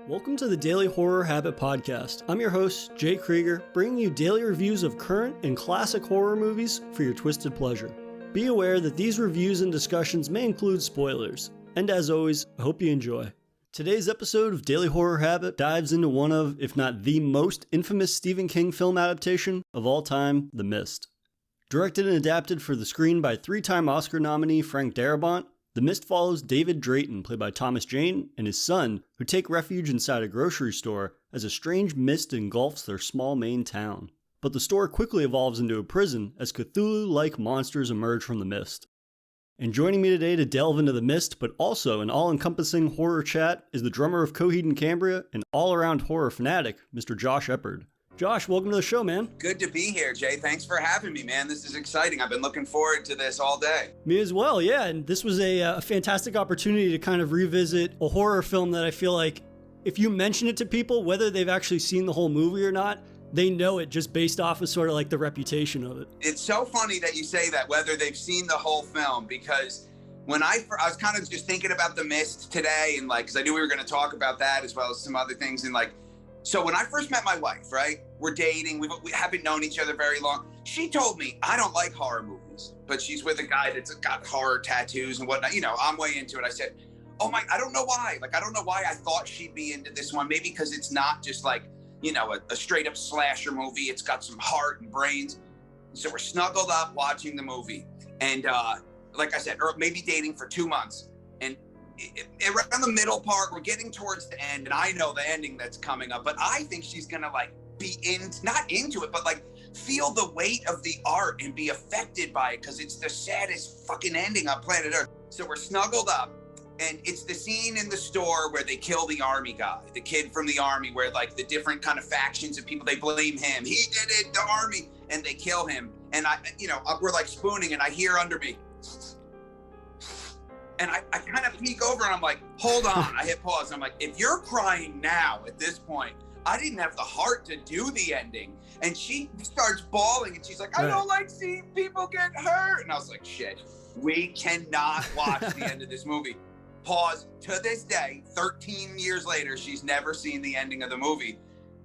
Welcome to the Daily Horror Habit Podcast. I'm your host, Jay Krieger, bringing you daily reviews of current and classic horror movies for your twisted pleasure. Be aware that these reviews and discussions may include spoilers. And as always, I hope you enjoy. Today's episode of Daily Horror Habit dives into one of, if not the most infamous Stephen King film adaptation of all time, The Mist. Directed and adapted for the screen by three-time Oscar nominee Frank Darabont, The Mist follows David Drayton, played by Thomas Jane, and his son, who take refuge inside a grocery store as a strange mist engulfs their small Maine town. But the store quickly evolves into a prison as Cthulhu-like monsters emerge from the mist. And joining me today to delve into The Mist, but also an all-encompassing horror chat, is the drummer of Coheed and Cambria and all-around horror fanatic, Mr. Josh Eppard. Josh, welcome to the show, man. Good to be here, Jay. Thanks for having me, man. This is exciting. I've been looking forward to this all day. Me as well, yeah. And this was a fantastic opportunity to kind of revisit a horror film that I feel like if you mention it to people, whether they've actually seen the whole movie or not, they know it just based off of sort of like the reputation of it. It's so funny that you say that, whether they've seen the whole film, because when I was kind of just thinking about The Mist today, and like, because I knew we were going to talk about that as well as some other things, and like, so when I first met my wife, right, we're dating, we haven't known each other very long. She told me, I don't like horror movies, but she's with a guy that's got horror tattoos and whatnot. You know, I'm way into it. I said, oh my, I don't know why. Like, I don't know why I thought she'd be into this one. Maybe because it's not just like, you know, a straight up slasher movie. It's got some heart and brains. So we're snuggled up watching the movie. And like I said, or maybe dating for 2 months. And around the middle part, we're getting towards the end, and I know the ending that's coming up, but I think she's gonna like be not into it, but like feel the weight of the art and be affected by it, because it's the saddest fucking ending on planet Earth. So we're snuggled up, and it's the scene in the store where they kill the army guy, the kid from the army, where like the different kind of factions of people, they blame him. He did it, the army, and they kill him. And we're like spooning, and I hear under me, and I kind of peek over and I'm like, hold on. I hit pause. I'm like, if you're crying now at this point, I didn't have the heart to do the ending. And she starts bawling and she's like, I don't like seeing people get hurt. And I was like, shit, we cannot watch the end of this movie. Pause. To this day, 13 years later, she's never seen the ending of the movie.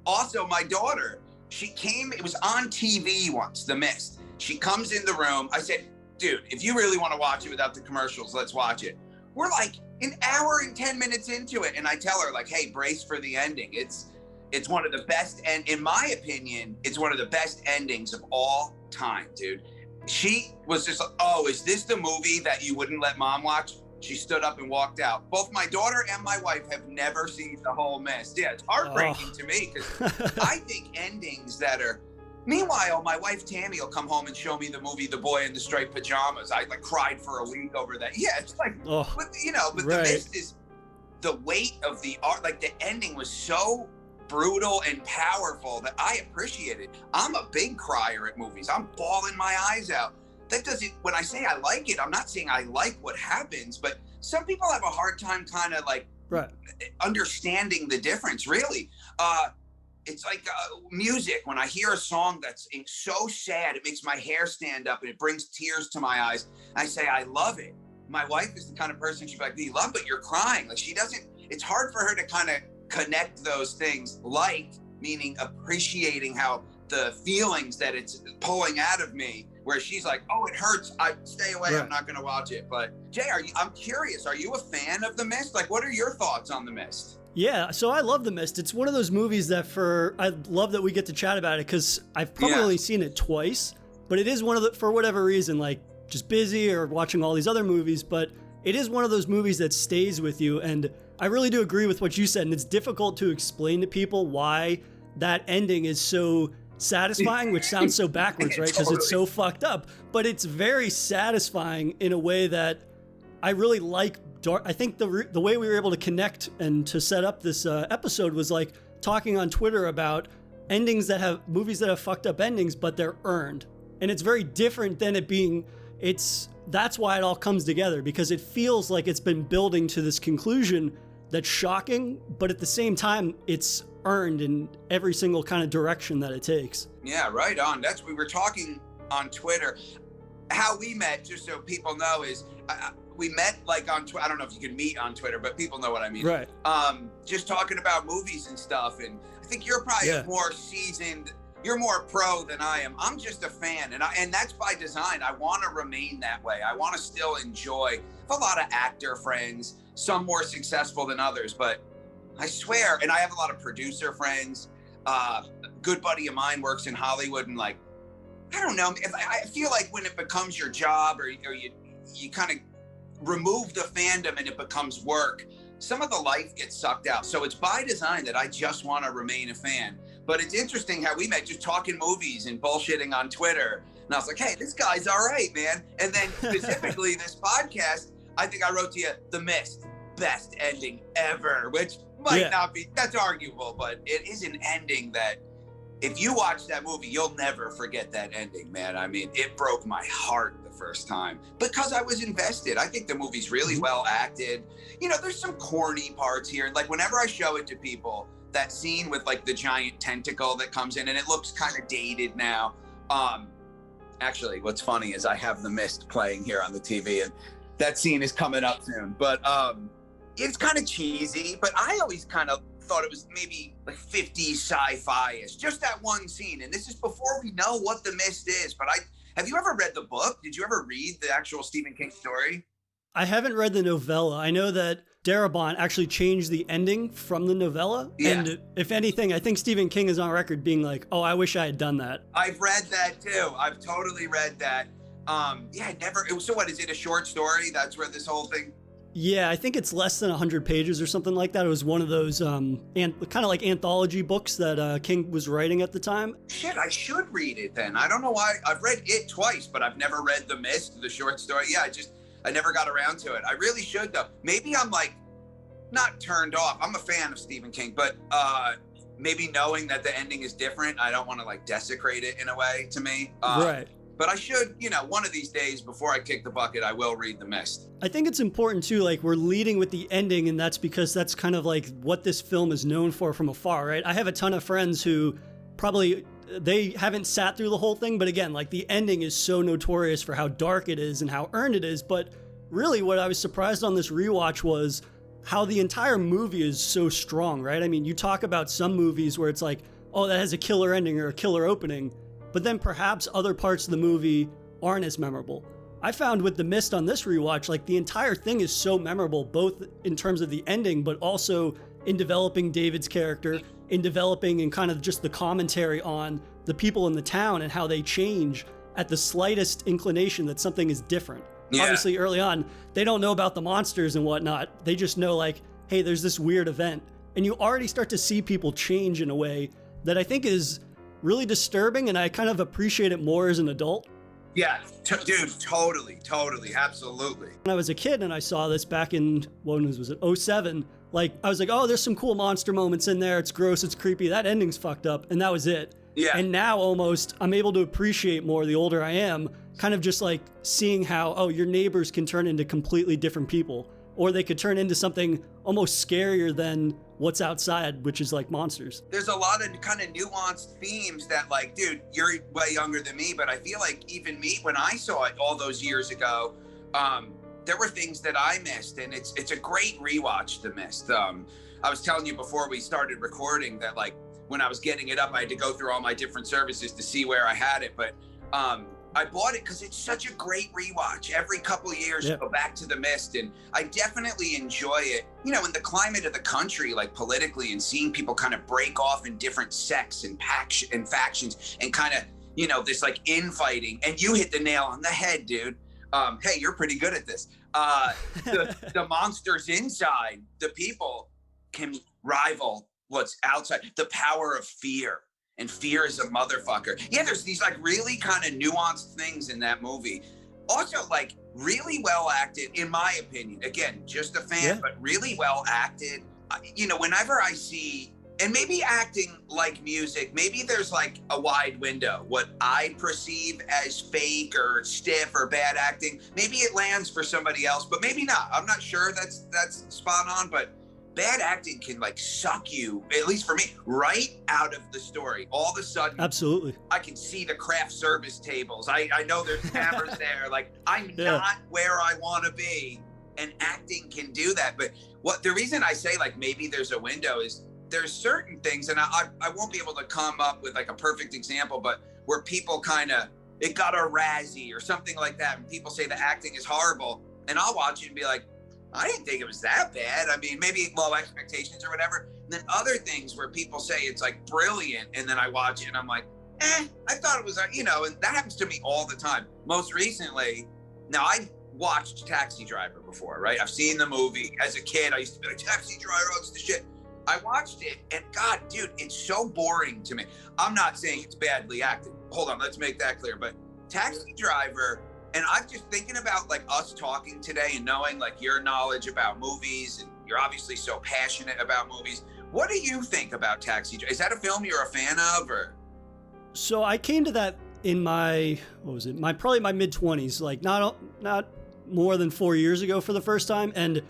Also, my daughter, she came, it was on TV once, The Mist. She comes in the room. I said, dude, if you really want to watch it without the commercials, let's watch it. We're like an hour and 10 minutes into it. And I tell her like, hey, brace for the ending. It's one of the best. And in my opinion, it's one of the best endings of all time, dude. She was just like, oh, is this the movie that you wouldn't let mom watch? She stood up and walked out. Both my daughter and my wife have never seen the whole Mist. Yeah, it's heartbreaking to me, because I think endings that are, meanwhile, my wife Tammy will come home and show me the movie The Boy in the Striped Pajamas. I like cried for a week over that. Yeah, it's like, but The Mist is the weight of the art. Like the ending was so brutal and powerful that I appreciate it. I'm a big crier at movies. I'm bawling my eyes out. That doesn't, when I say I like it, I'm not saying I like what happens, but some people have a hard time kind of like understanding the difference, really. It's like music. When I hear a song that's so sad, it makes my hair stand up and it brings tears to my eyes. I say, I love it. My wife is the kind of person, she'd be like, you love it, you're crying. Like she doesn't, it's hard for her to kind of connect those things, like meaning appreciating how the feelings that it's pulling out of me, where she's like, oh, it hurts. I stay away. I'm not going to watch it. But Jay, I'm curious. Are you a fan of The Mist? Like, what are your thoughts on The Mist? Yeah, so I love The Mist. It's one of those movies that I love that we get to chat about it, because I've probably only seen it twice, but it is one of the, for whatever reason, like just busy or watching all these other movies, but it is one of those movies that stays with you. And I really do agree with what you said. And it's difficult to explain to people why that ending is so satisfying, which sounds so backwards, right? Because it's so fucked up, but it's very satisfying in a way that I really like. I think the way we were able to connect and to set up this episode was like talking on Twitter about endings that have movies that have fucked up endings, but they're earned. And it's very different than it being, that's why it all comes together, because it feels like it's been building to this conclusion that's shocking, but at the same time, it's earned in every single kind of direction that it takes. Yeah, right on. We were talking on Twitter. How we met, just so people know, is we met like on Twitter. I don't know if you can meet on Twitter, but people know what I mean. Right. Just talking about movies and stuff. And I think you're probably more seasoned. You're more pro than I am. I'm just a fan, and that's by design. I want to remain that way. I want to still enjoy. I have a lot of actor friends, some more successful than others, but I swear, and I have a lot of producer friends. A good buddy of mine works in Hollywood, and like, I don't know. If I feel like when it becomes your job, or you kind of remove the fandom and it becomes work, some of the life gets sucked out. So it's by design that I just want to remain a fan. But it's interesting how we met just talking movies and bullshitting on Twitter. And I was like, hey, this guy's all right, man. And then specifically this podcast, I think I wrote to you, The Mist, best ending ever, which might not be, that's arguable, but it is an ending that if you watch that movie, you'll never forget that ending, man. I mean, it broke my heart the first time because I was invested. I think the movie's really well acted. You know, there's some corny parts here. Like whenever I show it to people, that scene with like the giant tentacle that comes in, and it looks kind of dated now. Actually, what's funny is I have The Mist playing here on the TV, and that scene is coming up soon. But it's kind of cheesy, but I always kind of thought it was maybe like 50s sci-fi-ish, just that one scene. And this is before we know what The Mist is. But have you ever read the book? Did you ever read the actual Stephen King story? I haven't read the novella. I know that Darabont actually changed the ending from the novella. Yeah. And if anything, I think Stephen King is on record being like, oh, I wish I had done that. I've read that too. I've totally read that. So what, is it a short story? That's where this whole thing... Yeah, I think it's less than 100 pages or something like that. It was one of those kind of like anthology books that King was writing at the time. Shit, I should read it then. I don't know why. I've read it twice, but I've never read The Mist, the short story. Yeah, I never got around to it. I really should though. Maybe I'm like not turned off. I'm a fan of Stephen King, but maybe knowing that the ending is different, I don't want to like desecrate it in a way to me. Right. But I should, one of these days before I kick the bucket, I will read The Mist. I think it's important too, like we're leading with the ending, and that's because that's kind of like what this film is known for from afar, right? I have a ton of friends who probably, they haven't sat through the whole thing, but again, like the ending is so notorious for how dark it is and how earned it is. But really what I was surprised on this rewatch was how the entire movie is so strong, right? I mean, you talk about some movies where it's like, oh, that has a killer ending or a killer opening, but then perhaps other parts of the movie aren't as memorable. I found with The Mist on this rewatch, like the entire thing is so memorable, both in terms of the ending, but also in developing David's character, in developing and kind of just the commentary on the people in the town and how they change at the slightest inclination that something is different. Yeah. Obviously, early on, they don't know about the monsters and whatnot. They just know like, hey, there's this weird event. And you already start to see people change in a way that I think is really disturbing, and I kind of appreciate it more as an adult. Yeah, dude, totally, absolutely. When I was a kid and I saw this back in, when was it, 07, like, I was like, oh, there's some cool monster moments in there, it's gross, it's creepy, that ending's fucked up, and that was it. Yeah. And now almost, I'm able to appreciate more the older I am, kind of just like seeing how, oh, your neighbors can turn into completely different people, or they could turn into something almost scarier than what's outside, which is like monsters. There's a lot of kind of nuanced themes that like, dude, you're way younger than me, but I feel like even me, when I saw it all those years ago, there were things that I missed, and it's a great rewatch, The Mist. I was telling you before we started recording that like when I was getting it up, I had to go through all my different services to see where I had it, but I bought it because it's such a great rewatch. Every couple of years, Go back to The Mist, and I definitely enjoy it. In the climate of the country, like politically, and seeing people kind of break off in different sects and factions, and kind of, this like infighting. And you hit the nail on the head, dude. Hey, you're pretty good at this. The monsters inside, the people can rival what's outside. The power of fear. And fear is a motherfucker. Yeah, there's these like really kind of nuanced things in that movie. Also, like really well acted, in my opinion. Again, just a fan, but really well acted. Whenever I see, and maybe acting like music, maybe there's like a wide window. What I perceive as fake or stiff or bad acting, maybe it lands for somebody else, but maybe not. I'm not sure that's spot on, but bad acting can like suck you, at least for me, right out of the story. All of a sudden, Absolutely. I can see the craft service tables. I know there's cameras there. Like, I'm not where I want to be. And acting can do that. But the reason I say like maybe there's a window is there's certain things, and I won't be able to come up with like a perfect example, but where people kind of, it got a Razzie or something like that, and people say the acting is horrible, and I'll watch it and be like, I didn't think it was that bad. I mean, maybe low expectations or whatever. And then other things where people say it's like brilliant, and then I watch it and I'm like, I thought it was, and that happens to me all the time. Most recently, now I watched Taxi Driver before, right? I've seen the movie. As a kid, I used to be like, Taxi Driver, it's the shit. I watched it, and God, dude, it's so boring to me. I'm not saying it's badly acted. Hold on, let's make that clear. But Taxi Driver, and I'm just thinking about like us talking today and knowing like your knowledge about movies, and you're obviously so passionate about movies. What do you think about Taxi Driver? Is that a film you're a fan of, or? So I came to that in my, probably my mid-20s, like not more than 4 years ago for the first time. And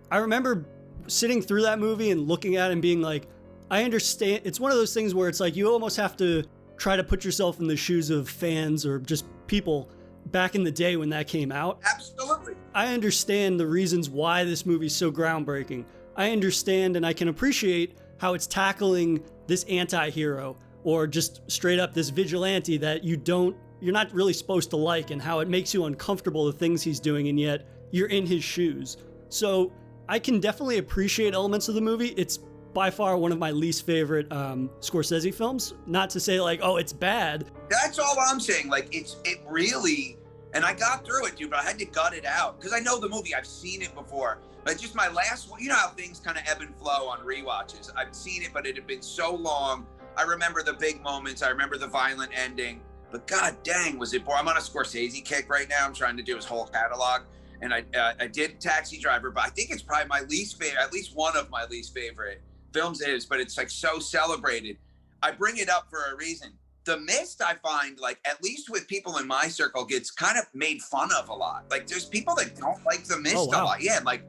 I remember sitting through that movie and looking at it and being like, I understand. It's one of those things where it's like you almost have to try to put yourself in the shoes of fans or just people back in the day when that came out. Absolutely. I understand the reasons why this movie's so groundbreaking. I understand and I can appreciate how it's tackling this anti-hero or just straight up this vigilante that you're not really supposed to like, and how it makes you uncomfortable, the things he's doing, and yet you're in his shoes. So I can definitely appreciate elements of the movie. It's by far one of my least favorite Scorsese films. Not to say like, oh, it's bad. That's all I'm saying. Like, it really, and I got through it, dude, but I had to gut it out because I know the movie. I've seen it before. But just my last one, you know how things kind of ebb and flow on rewatches. I've seen it, but it had been so long. I remember the big moments. I remember the violent ending. But god dang, was it boring. I'm on a Scorsese kick right now. I'm trying to do his whole catalog. And I did Taxi Driver, but I think it's probably my least favorite, at least one of my least favorite films is, but it's like so celebrated. I bring it up for a reason. The Mist, I find, like, at least with people in my circle, gets kind of made fun of a lot. Like, there's people that don't like The Mist a lot. Yeah, like,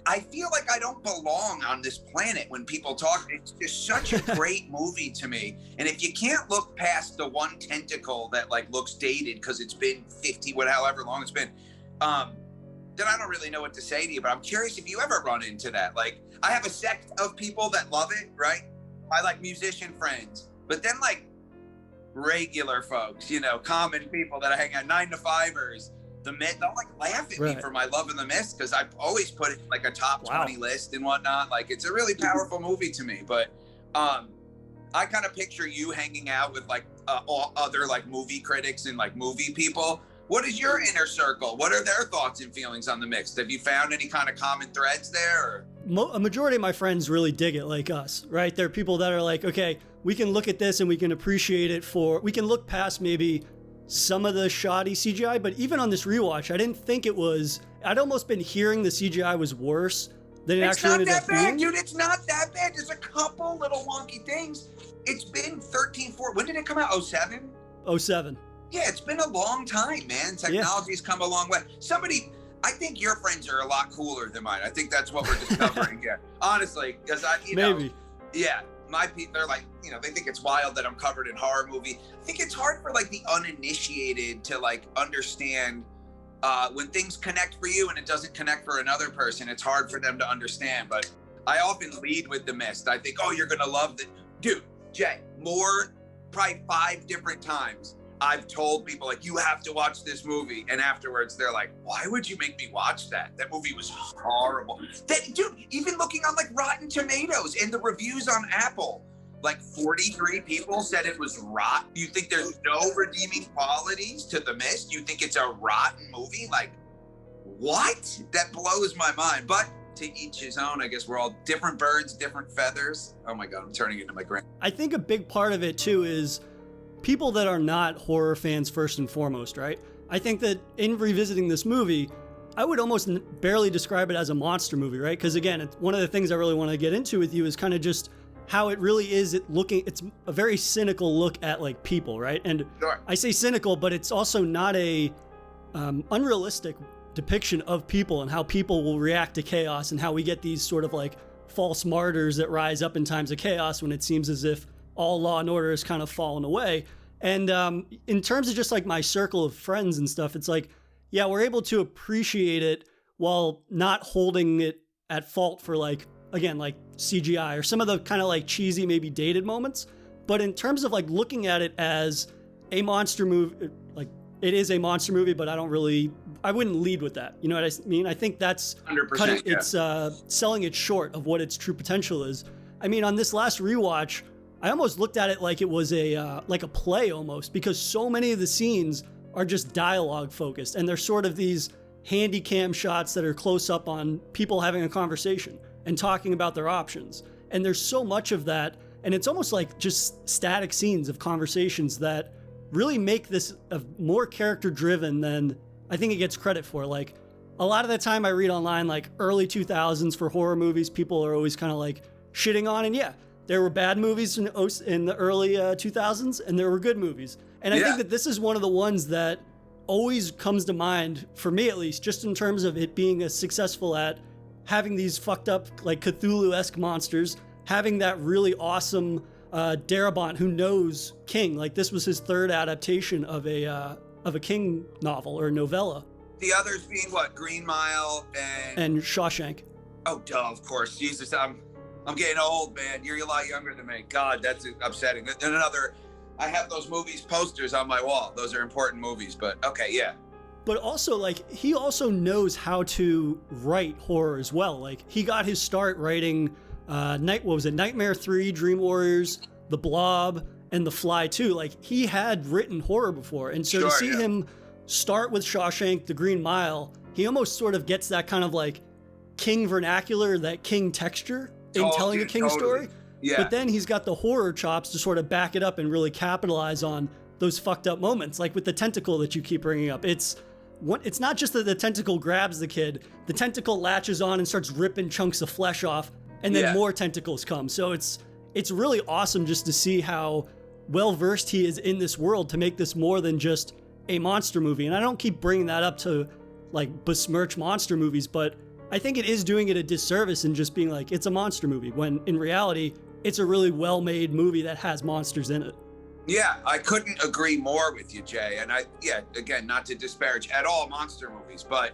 I feel like I don't belong on this planet when people talk. It's just such a great movie to me. And if you can't look past the one tentacle that, like, looks dated because it's been 50, however long it's been, then I don't really know what to say to you. But I'm curious if you ever run into that. Like, I have a sect of people that love it, right? I like musician friends. But then, like, regular folks, common people that I hang out, 9-to-5ers, The Mist, they'll like laugh at me for my love of The Mist because I've always put it in like a top 20 list and whatnot. Like, it's a really powerful movie to me. But I kind of picture you hanging out with like all other like movie critics and like movie people. What is your inner circle? What are their thoughts and feelings on The Mist? Have you found any kind of common threads there? Or? A majority of my friends really dig it like us, right? There are people that are like, okay, we can look at this and we can appreciate it we can look past maybe some of the shoddy CGI, but even on this rewatch, I didn't think it was, I'd almost been hearing the CGI was worse than it actually ended up being. It's not that bad, dude. It's not that bad. There's a couple little wonky things. It's been 13-4. When did it come out? 07? 07. Yeah, it's been a long time, man. Technology's come a long way. I think your friends are a lot cooler than mine. I think that's what we're discovering here. Honestly, because Maybe. Yeah, my people, they're like, they think it's wild that I'm covered in horror movie. I think it's hard for like the uninitiated to like understand when things connect for you and it doesn't connect for another person. It's hard for them to understand. But I often lead with The Mist. I think, oh, you're gonna love it, dude. Jay, probably 5 different times I've told people like, you have to watch this movie, and afterwards they're like, why would you make me watch that? That movie was horrible. Dude, even looking on like Rotten Tomatoes and the reviews on Apple, like 43 people said it was rotten. You think there's no redeeming qualities to The Mist? You think it's a rotten movie? Like, what? That blows my mind. But to each his own. I guess we're all different birds, different feathers. Oh my God, I'm turning into my grand. I think a big part of it too is people that are not horror fans first and foremost, right? I think that in revisiting this movie, I would almost barely describe it as a monster movie, right? Because again, one of the things I really want to get into with you is kind of just how it really is it's a very cynical look at like people, right? And sure. I say cynical, but it's also not a unrealistic depiction of people and how people will react to chaos and how we get these sort of like false martyrs that rise up in times of chaos when it seems as if all law and order has kind of fallen away. And in terms of just like my circle of friends and stuff, it's like, yeah, we're able to appreciate it while not holding it at fault for like, again, like CGI or some of the kind of like cheesy, maybe dated moments. But in terms of like looking at it as a monster movie, like it is a monster movie, but I wouldn't lead with that. You know what I mean? I think that's 100%. It's selling it short of what its true potential is. I mean, on this last rewatch, I almost looked at it like it was a play almost, because so many of the scenes are just dialogue focused, and they're sort of these handy cam shots that are close up on people having a conversation and talking about their options. And there's so much of that, and it's almost like just static scenes of conversations that really make this more character driven than I think it gets credit for. Like a lot of the time I read online, like early 2000s for horror movies, people are always kind of like shitting on, and yeah, there were bad movies in the early 2000s, and there were good movies. And I think that this is one of the ones that always comes to mind, for me at least, just in terms of it being as successful at having these fucked up, like Cthulhu-esque monsters, having that really awesome Darabont who knows King. Like this was his third adaptation of a King novel or novella. The others being what? Green Mile and Shawshank. Oh, duh, of course. Jesus, I'm getting old, man. You're a lot younger than me. God, that's upsetting. And I have those movies posters on my wall. Those are important movies, but okay, yeah. But also, like, he also knows how to write horror as well. Like, he got his start writing, Nightmare 3, Dream Warriors, The Blob, and The Fly 2. Like, he had written horror before. And so to see him start with Shawshank, The Green Mile, he almost sort of gets that kind of, like, King vernacular, that King texture in telling a King story. Yeah. But then he's got the horror chops to sort of back it up and really capitalize on those fucked up moments, like with the tentacle that you keep bringing up. It's not just that the tentacle grabs the kid, the tentacle latches on and starts ripping chunks of flesh off, and then more tentacles come. So it's really awesome just to see how well-versed he is in this world to make this more than just a monster movie. And I don't keep bringing that up to like besmirch monster movies, but I think it is doing it a disservice in just being like, it's a monster movie, when in reality, it's a really well-made movie that has monsters in it. Yeah, I couldn't agree more with you, Jay. And again, not to disparage at all monster movies, but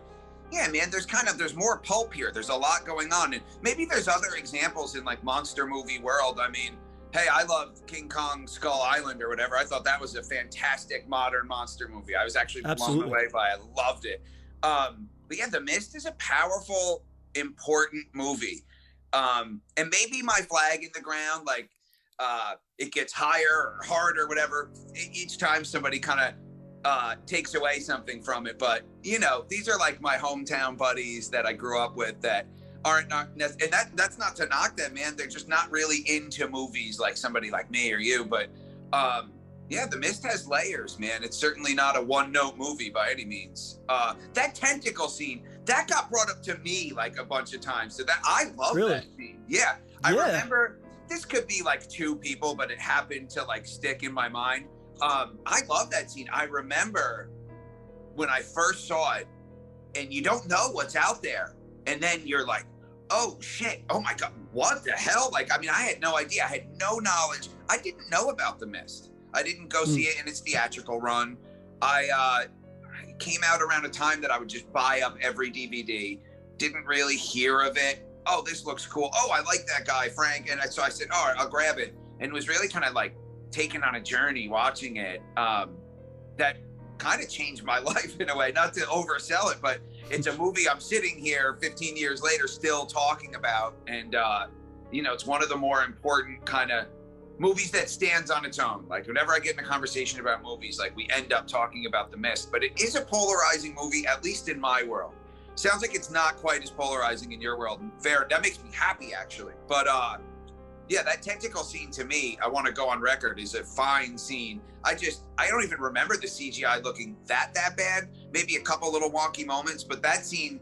yeah, man, there's more pulp here. There's a lot going on. And maybe there's other examples in like monster movie world. I mean, hey, I love King Kong Skull Island or whatever. I thought that was a fantastic modern monster movie. I was actually blown away by it. I loved it. But yeah, The Mist is a powerful, important movie. And maybe my flag in the ground, like, it gets higher or harder or whatever each time somebody kind of takes away something from it. But, you know, these are like my hometown buddies that I grew up with that aren't and that's not to knock them, man. They're just not really into movies like somebody like me or you. But yeah, The Mist has layers, man. It's certainly not a one-note movie by any means. That tentacle scene, that got brought up to me like a bunch of times. So that I love that scene. Yeah. I remember, this could be like two people, but it happened to like stick in my mind. I love that scene. I remember when I first saw it, and you don't know what's out there. And then you're like, oh shit, oh my God, what the hell? Like, I mean, I had no idea. I had no knowledge. I didn't know about The Mist. I didn't go see it in its theatrical run. I came out around a time that I would just buy up every DVD. Didn't really hear of it. Oh, this looks cool. Oh, I like that guy, Frank. And so I said, all right, I'll grab it. And was really kind of like taken on a journey watching it. That kind of changed my life in a way, not to oversell it, but it's a movie I'm sitting here 15 years later still talking about. And, you know, it's one of the more important kind of movies that stands on its own. Like whenever I get in a conversation about movies, like we end up talking about The Mist, but it is a polarizing movie, at least in my world. Sounds like it's not quite as polarizing in your world. Fair. That makes me happy, actually. But yeah, that tentacle scene to me, I want to go on record, is a fine scene. I don't even remember the CGI looking that bad. Maybe a couple little wonky moments, but that scene,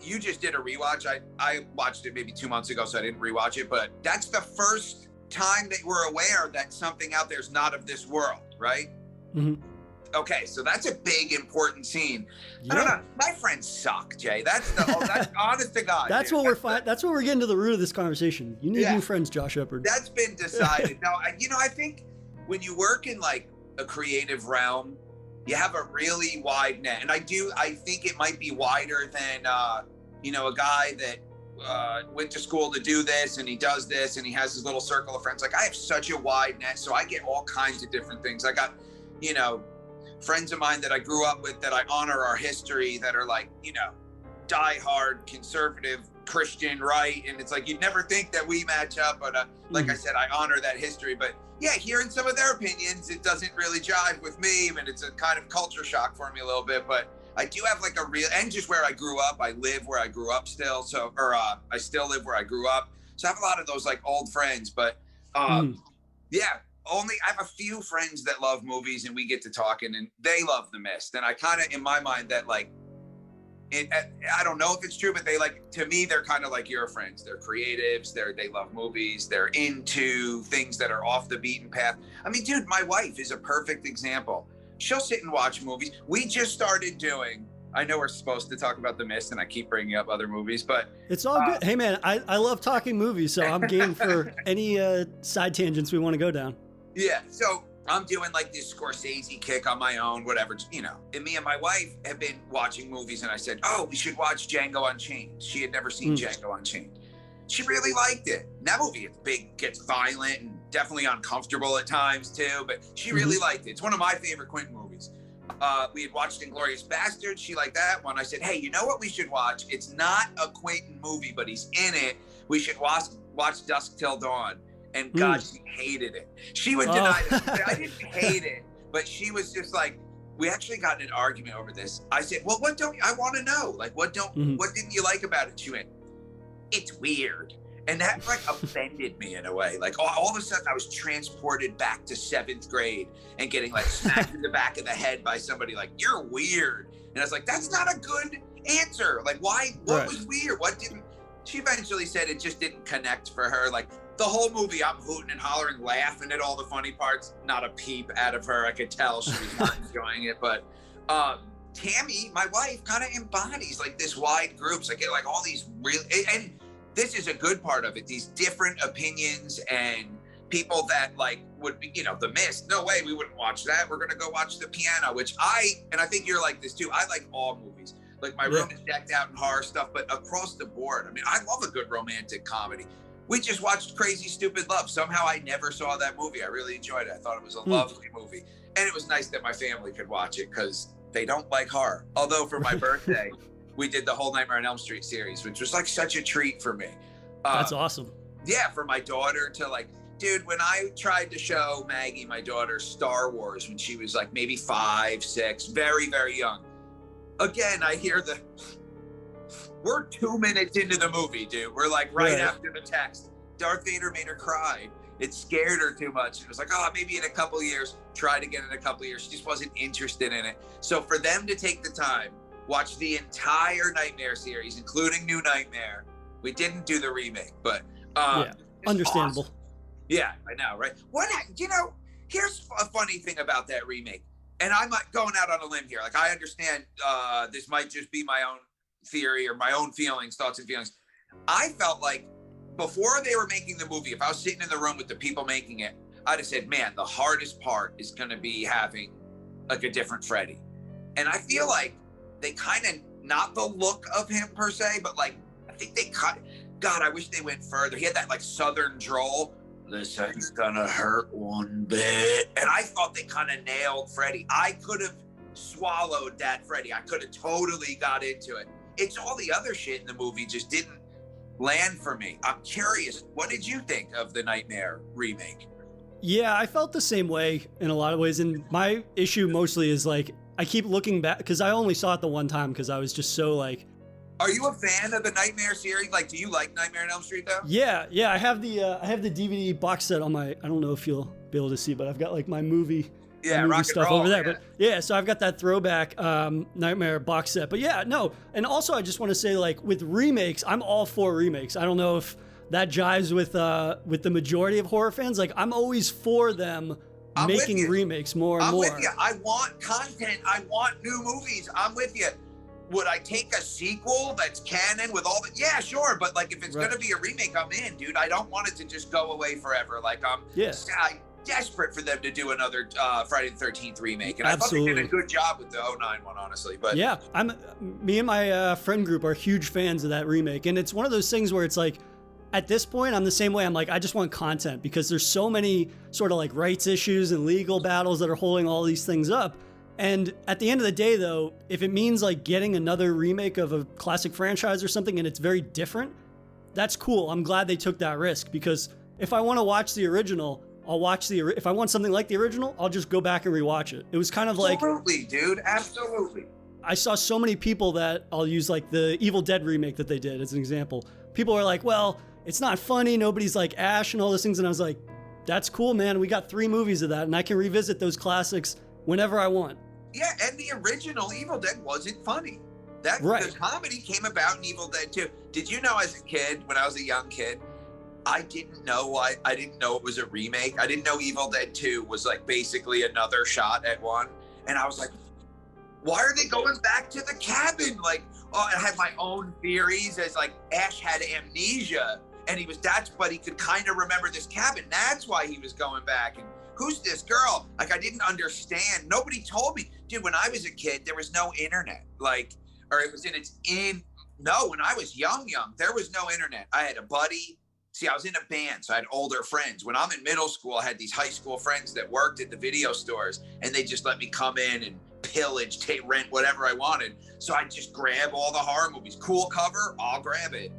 you just did a rewatch. I watched it maybe 2 months ago, so I didn't rewatch it, but that's the first time that we're aware that something out there is not of this world, right? Mm-hmm. Okay, so that's a big important scene. Yeah. I don't know. My friends suck, Jay. That's honest to God. That's dude. That's what we're getting to the root of this conversation. You need new friends, Josh Eppard. That's been decided. Now, I think when you work in like a creative realm, you have a really wide net, and I think it might be wider than a guy that went to school to do this and he does this and he has his little circle of friends. Like I have such a wide net, so I get all kinds of different things. I got, friends of mine that I grew up with that I honor our history that are like, diehard conservative Christian, right? And it's like you'd never think that we match up, but like I said, I honor that history. But yeah, hearing some of their opinions, it doesn't really jive with me, and it's a kind of culture shock for me a little bit. But I do have like a real, and just where I grew up, I live where I grew up still, I still live where I grew up, so I have a lot of those like old friends. But yeah. I have a few friends that love movies and we get to talking and they love The Mist. And I kind of, in my mind, that like, I don't know if it's true, but they like, to me, they're kind of like your friends. They're creatives. They love movies. They're into things that are off the beaten path. I mean, dude, my wife is a perfect example. She'll sit and watch movies. We just started doing, I know we're supposed to talk about The Mist and I keep bringing up other movies, but it's all good. Hey man, I love talking movies, so I'm game for any side tangents we want to go down. Yeah, so I'm doing like this Scorsese kick on my own, whatever, And me and my wife have been watching movies, and I said, oh, we should watch Django Unchained. She had never seen Django Unchained. She really liked it. And that movie gets violent and definitely uncomfortable at times too, but she really liked it. It's one of my favorite Quentin movies. We had watched Inglourious Basterds. She liked that one. I said, hey, you know what we should watch? It's not a Quentin movie, but he's in it. We should watch Dusk Till Dawn. And God, she hated it. She would deny it. I didn't hate it, but she was just like, we actually got in an argument over this. I said, well, I want to know, like, what didn't you like about it? She went, it's weird. And that like offended me in a way. Like all of a sudden I was transported back to 7th grade and getting like smacked in the back of the head by somebody like, you're weird. And I was like, that's not a good answer. Like why, what was weird? She eventually said it just didn't connect for her. Like the whole movie, I'm hooting and hollering, laughing at all the funny parts. Not a peep out of her. I could tell she was not enjoying it. But Tammy, my wife, kind of embodies like this wide groups. I get like all these real, and this is a good part of it. These different opinions and people that like would be, The Mist. No way, we wouldn't watch that. We're gonna go watch The Piano, which I think you're like this too. I like all movies. Like my room is decked out in horror stuff, but across the board, I mean, I love a good romantic comedy. We just watched Crazy Stupid Love. Somehow I never saw that movie. I really enjoyed it. I thought it was a lovely movie. And it was nice that my family could watch it because they don't like horror. Although for my birthday, we did the whole Nightmare on Elm Street series, which was like such a treat for me. That's awesome. Yeah, for my daughter to like, dude, when I tried to show Maggie, my daughter, Star Wars when she was like maybe 5, 6, very, very young. Again, I hear we're 2 minutes into the movie, dude. We're like right after the text. Darth Vader made her cry. It scared her too much. It was like, oh, maybe in a couple of years, tried again in a couple of years. She just wasn't interested in it. So for them to take the time, watch the entire Nightmare series, including New Nightmare. We didn't do the remake, but understandable. Awesome. Yeah, I know, right? Here's a funny thing about that remake. And I'm not going out on a limb here. Like, I understand this might just be my own theory or my own thoughts and feelings. I felt like before they were making the movie, if I was sitting in the room with the people making it, I'd have said, man, the hardest part is going to be having like a different Freddy. And I feel like they kind of, not the look of him per se, but like, I think they God, I wish they went further. He had that like Southern drawl. This ain't gonna hurt one bit. And I thought they kind of nailed Freddy. I could have swallowed that Freddy. I could have totally got into it. It's all the other shit in the movie just didn't land for me. I'm curious, what did you think of the Nightmare remake? Yeah, I felt the same way in a lot of ways. And my issue mostly is like, I keep looking back because I only saw it the one time because I was just so like. Are you a fan of the Nightmare series? Like, do you like Nightmare on Elm Street though? Yeah. I have the DVD box set on my. I don't know if you'll be able to see, but I've got like my movie. Yeah, rock stuff and roll, over there. yeah. But yeah, so I've got that throwback Nightmare box set. But yeah, no. And also, I just want to say, like, with remakes, I'm all for remakes. I don't know if that jives with the majority of horror fans. Like, I'm always for them making remakes more and more. I'm with you. I want content. I want new movies. I'm with you. Would I take a sequel that's canon with all the? Yeah, sure. But like, if it's gonna be a remake, I'm in, dude. I don't want it to just go away forever. Like, I'm desperate for them to do another Friday the 13th remake, and I thought they did a good job with the 09 one, honestly. But yeah, me and my friend group are huge fans of that remake, and it's one of those things where it's like, at this point, I'm the same way. I'm like, I just want content, because there's so many sort of like rights issues and legal battles that are holding all these things up. And at the end of the day, though, if it means like getting another remake of a classic franchise or something and it's very different, that's cool. I'm glad they took that risk, because if I want to watch the original, I'll watch if I want something like the original, I'll just go back and rewatch it. It was kind of like... Absolutely, dude. Absolutely. I saw so many people that, I'll use like the Evil Dead remake that they did as an example. People are like, well, it's not funny. Nobody's like Ash and all those things. And I was like, that's cool, man. We got 3 movies of that, and I can revisit those classics whenever I want. Yeah, and the original Evil Dead wasn't funny. The comedy came about in Evil Dead 2. Did you know, as a kid, when I was a young kid, I didn't know it was a remake. I didn't know Evil Dead 2 was like basically another shot at 1. And I was like, why are they going back to the cabin? Like, I had my own theories, as like Ash had amnesia, and but he could kind of remember this cabin. That's why he was going back. And who's this girl? Like, I didn't understand. Nobody told me. Dude, when I was a kid, there was no internet. Like, or it was no, when I was young, there was no internet. I had a buddy. See, I was in a band, so I had older friends. When I'm in middle school, I had these high school friends that worked at the video stores, and they just let me come in and pillage, rent whatever I wanted. So I just grab all the horror movies. Cool cover, I'll grab it.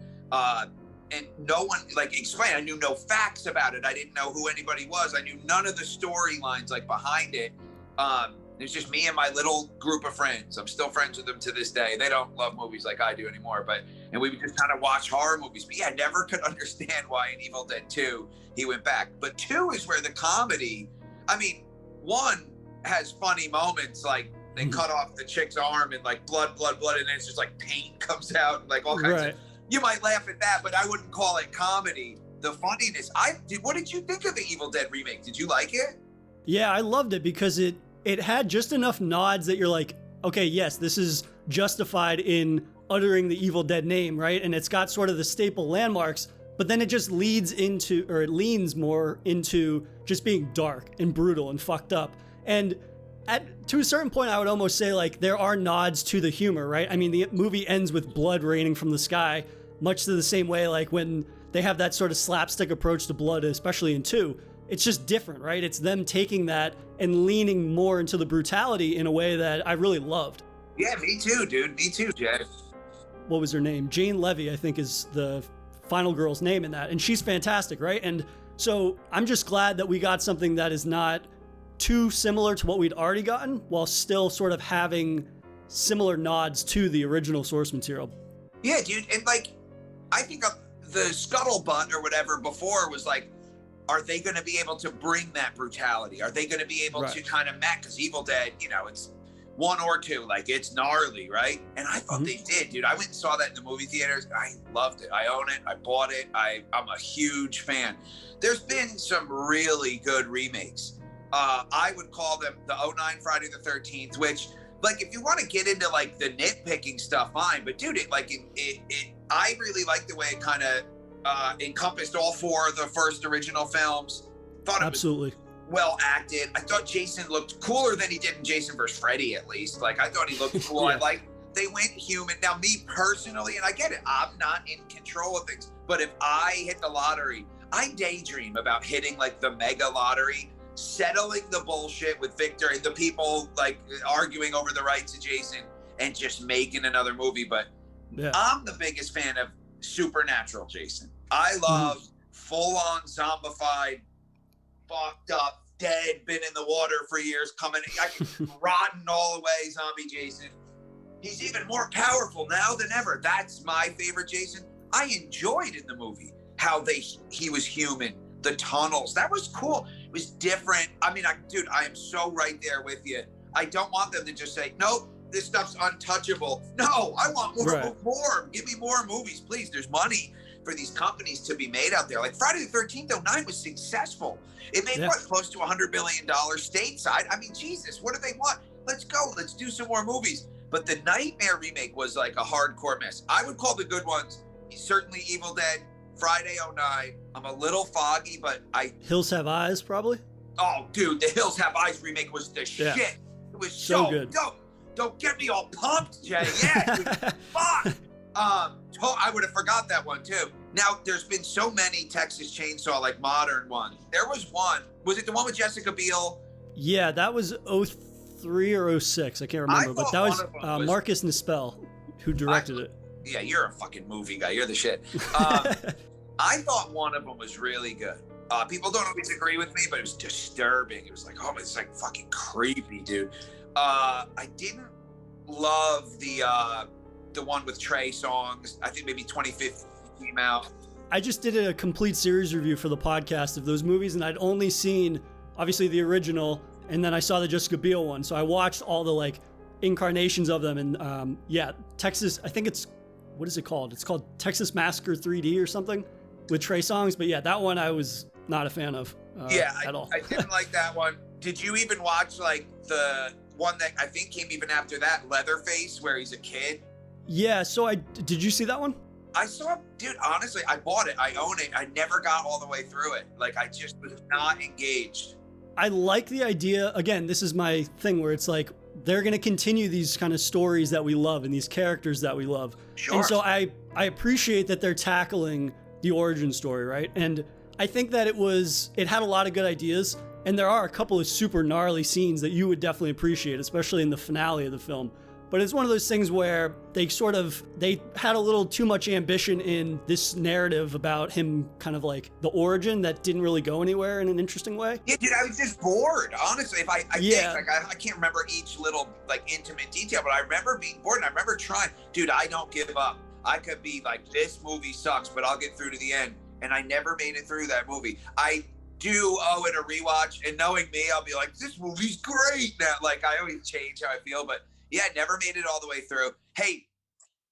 And no one explained. I knew no facts about it. I didn't know who anybody was. I knew none of the storylines like behind it. It was just me and my little group of friends. I'm still friends with them to this day. They don't love movies like I do anymore, and we would just kind of watch horror movies. But yeah, I never could understand why in Evil Dead 2 he went back. But 2 is where the comedy, 1 has funny moments, like they cut off the chick's arm and like blood, and then it's just like paint comes out and like all kinds of. You might laugh at that, but I wouldn't call it comedy. The funniness. What did you think of the Evil Dead remake? Did you like it? Yeah, I loved it, because it had just enough nods that you're like, okay, yes, this is justified in uttering the Evil Dead name, right? And it's got sort of the staple landmarks, but then it just leads into, or it leans more into just being dark and brutal and fucked up. And to a certain point, I would almost say like there are nods to the humor, right? I mean, the movie ends with blood raining from the sky, much to the same way like when they have that sort of slapstick approach to blood, especially in 2. It's just different, right? It's them taking that and leaning more into the brutality in a way that I really loved. Yeah, me too, dude. Me too, Jay. What was her name? Jane Levy, I think, is the final girl's name in that. And she's fantastic, right? And so I'm just glad that we got something that is not too similar to what we'd already gotten, while still sort of having similar nods to the original source material. Yeah, dude. And like, I think the scuttlebutt or whatever before was like, are they going to be able to bring that brutality? Are they going to be able to kind of match? Because Evil Dead, it's 1 or 2, like it's gnarly, right? And I thought they did, dude. I went and saw that in the movie theaters. I loved it. I own it. I bought it. I'm a huge fan. There's been some really good remakes. I would call them the 09 Friday the 13th, which, like, if you want to get into like the nitpicking stuff, fine. But dude, I really like the way it kind of encompassed all 4 of the first original films. Thought it was well acted. I thought Jason looked cooler than he did in Jason vs. Freddy, at least. Like, I thought he looked cool. Yeah. They went human. Now, me personally, and I get it, I'm not in control of things, but if I hit the lottery, I daydream about hitting like the mega lottery, settling the bullshit with Victor and the people like arguing over the rights of Jason, and just making another movie. But I'm the biggest fan of Supernatural Jason. I love full-on zombified, fucked up, dead, been in the water for years, rotten all the way zombie Jason. He's even more powerful now than ever. That's my favorite Jason. I enjoyed in the movie how he was human. The tunnels, that was cool. It was different. Dude, I am so right there with you. I don't want them to just say, nope, this stuff's untouchable. No, I want more. Give me more movies, please. There's money. for these companies to be made out there. Like Friday the 13th 09 was successful. It made what, close to $100 million stateside. I mean, Jesus, what do they want? Let's go. Let's do some more movies. But the Nightmare remake was like a hardcore mess. I would call the good ones certainly Evil Dead, Friday 09. I'm a little foggy, but Hills Have Eyes, probably. Oh, dude, the Hills Have Eyes remake was the shit. It was so good. Don't get me all pumped, Jay. Yeah, dude, fuck. I would have forgot that one too. Now, there's been so many Texas Chainsaw, like modern ones. There was one. Was it the one with Jessica Biel? Yeah, that was 03 or 06. I can't remember, but that was Marcus Nispel who directed it. Yeah, you're a fucking movie guy. You're the shit. I thought one of them was really good. People don't always agree with me, but it was disturbing. It was like, oh, it's like fucking creepy, dude. I didn't love the one with Trey Songz. I think maybe 2015 came out. I just did a complete series review for the podcast of those movies, and I'd only seen obviously the original, and then I saw the Jessica Biel one. So I watched all the like incarnations of them, and Texas. I think it's, what is it called? It's called Texas Massacre 3D or something with Trey Songz. But yeah, that one I was not a fan of at all. I didn't like that one. Did you even watch like the one that I think came even after that, Leatherface, where he's a kid? Yeah, so did you see that one? I saw, dude, honestly, I bought it. I own it. I never got all the way through it. Like, I just was not engaged. I like the idea. Again, this is my thing where it's like, they're going to continue these kind of stories that we love and these characters that we love. Sure. And so I appreciate that they're tackling the origin story, right? And I think that it had a lot of good ideas. And there are a couple of super gnarly scenes that you would definitely appreciate, especially in the finale of the film. But it's one of those things where they had a little too much ambition in this narrative about him, kind of like the origin that didn't really go anywhere in an interesting way. Yeah, dude, I was just bored, honestly. If I can't remember each little like intimate detail, but I remember being bored and I remember trying. Dude, I don't give up. I could be like, this movie sucks, but I'll get through to the end. And I never made it through that movie. I do owe it a rewatch, and knowing me, I'll be like, this movie's great now. Like, I always change how I feel, but yeah, never made it all the way through. Hey,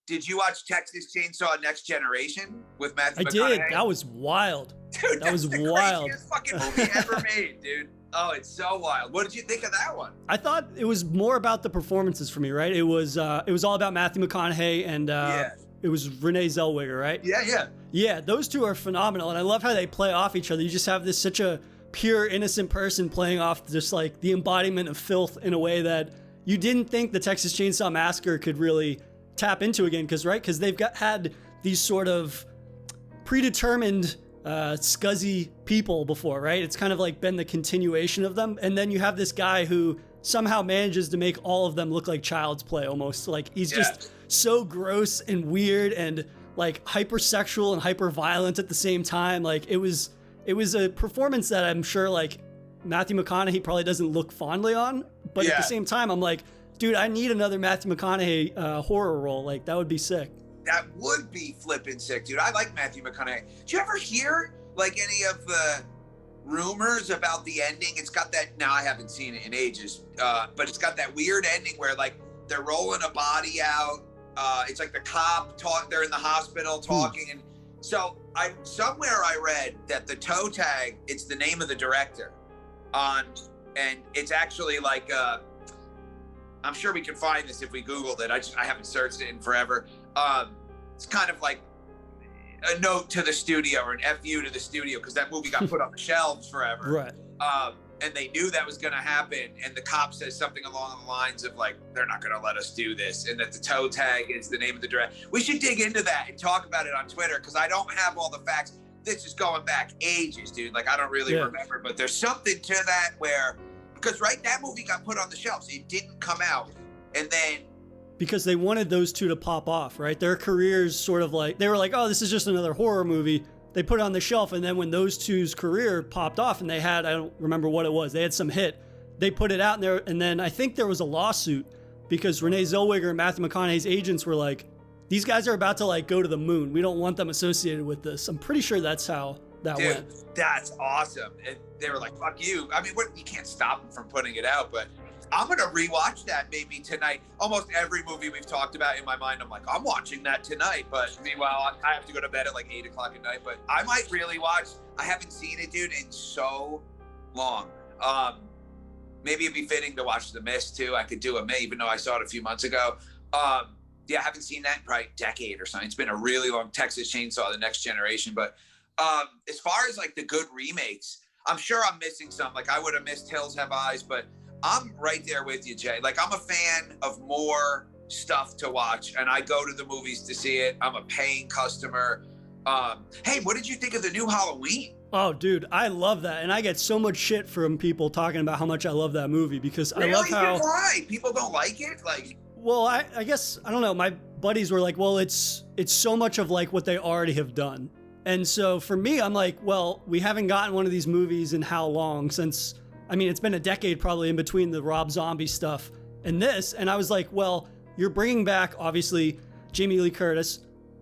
did you watch Texas Chainsaw Next Generation with Matthew McConaughey? I did. That was wild. Dude, that was the wild. Craziest fucking movie ever made, dude. Oh, it's so wild. What did you think of that one? I thought it was more about the performances for me, right? It was all about Matthew McConaughey and it was Renee Zellweger, right? Yeah. Yeah, those two are phenomenal, and I love how they play off each other. You just have such a pure, innocent person playing off just like the embodiment of filth in a way that you didn't think the Texas Chainsaw Massacre could really tap into again, because they've had these sort of predetermined scuzzy people before, right? It's kind of like been the continuation of them, and then you have this guy who somehow manages to make all of them look like child's play almost. Like he's just so gross and weird and like hypersexual and hyper violent at the same time. Like it was a performance that I'm sure like Matthew McConaughey probably doesn't look fondly on, but at the same time, I'm like, dude, I need another Matthew McConaughey horror role. Like, that would be sick. That would be flippin' sick, dude. I like Matthew McConaughey. Did you ever hear, like, any of the rumors about the ending? It's got that, now I haven't seen it in ages, but it's got that weird ending where, like, they're rolling a body out. It's like the cop they're in the hospital talking. And so somewhere I read that the toe tag, it's the name of the director. And it's actually like I'm sure we can find this if we Googled it. I haven't searched it in forever. It's kind of like a note to the studio or an FU to the studio, because that movie got put on the shelves forever. Right. And they knew that was going to happen. And the cop says something along the lines of like, they're not going to let us do this. And that the toe tag is the name of the director. We should dig into that and talk about it on Twitter, because I don't have all the facts. This is going back ages, dude. Like, I don't really remember, but there's something to that where, because that movie got put on the shelves. It didn't come out. And then, because they wanted those two to pop off, right? Their careers sort of like, they were like, oh, this is just another horror movie. They put it on the shelf. And then when those two's career popped off and they had, I don't remember what it was, they had some hit, they put it out in there. And then I think there was a lawsuit because Renee Zellweger and Matthew McConaughey's agents were like, these guys are about to like go to the moon. We don't want them associated with this. I'm pretty sure that's how that went. That's awesome. And they were like, fuck you. I mean, you can't stop them from putting it out, but I'm going to rewatch that maybe tonight. Almost every movie we've talked about in my mind, I'm like, I'm watching that tonight. But meanwhile, I have to go to bed at like 8 o'clock at night. But I might really watch. I haven't seen it, dude, in so long. Maybe it'd be fitting to watch The Mist too. I could do a May, even though I saw it a few months ago. Yeah, I haven't seen that in probably a decade or something. It's been a really long Texas Chainsaw, The Next Generation. But as far as like the good remakes, I'm sure I'm missing some. Like I would have missed Hills Have Eyes, but I'm right there with you, Jay. Like I'm a fan of more stuff to watch, and I go to the movies to see it. I'm a paying customer. Hey, what did you think of the new Halloween? Oh, dude, I love that. And I get so much shit from people talking about how much I love that movie because really? I love how... Why? People don't like it? Like... Well, I guess, I don't know. My buddies were like, well, it's so much of like what they already have done. And so for me, I'm like, well, we haven't gotten one of these movies in how long since... I mean, it's been a decade probably in between the Rob Zombie stuff and this. And I was like, well, you're bringing back, obviously, Jamie Lee Curtis.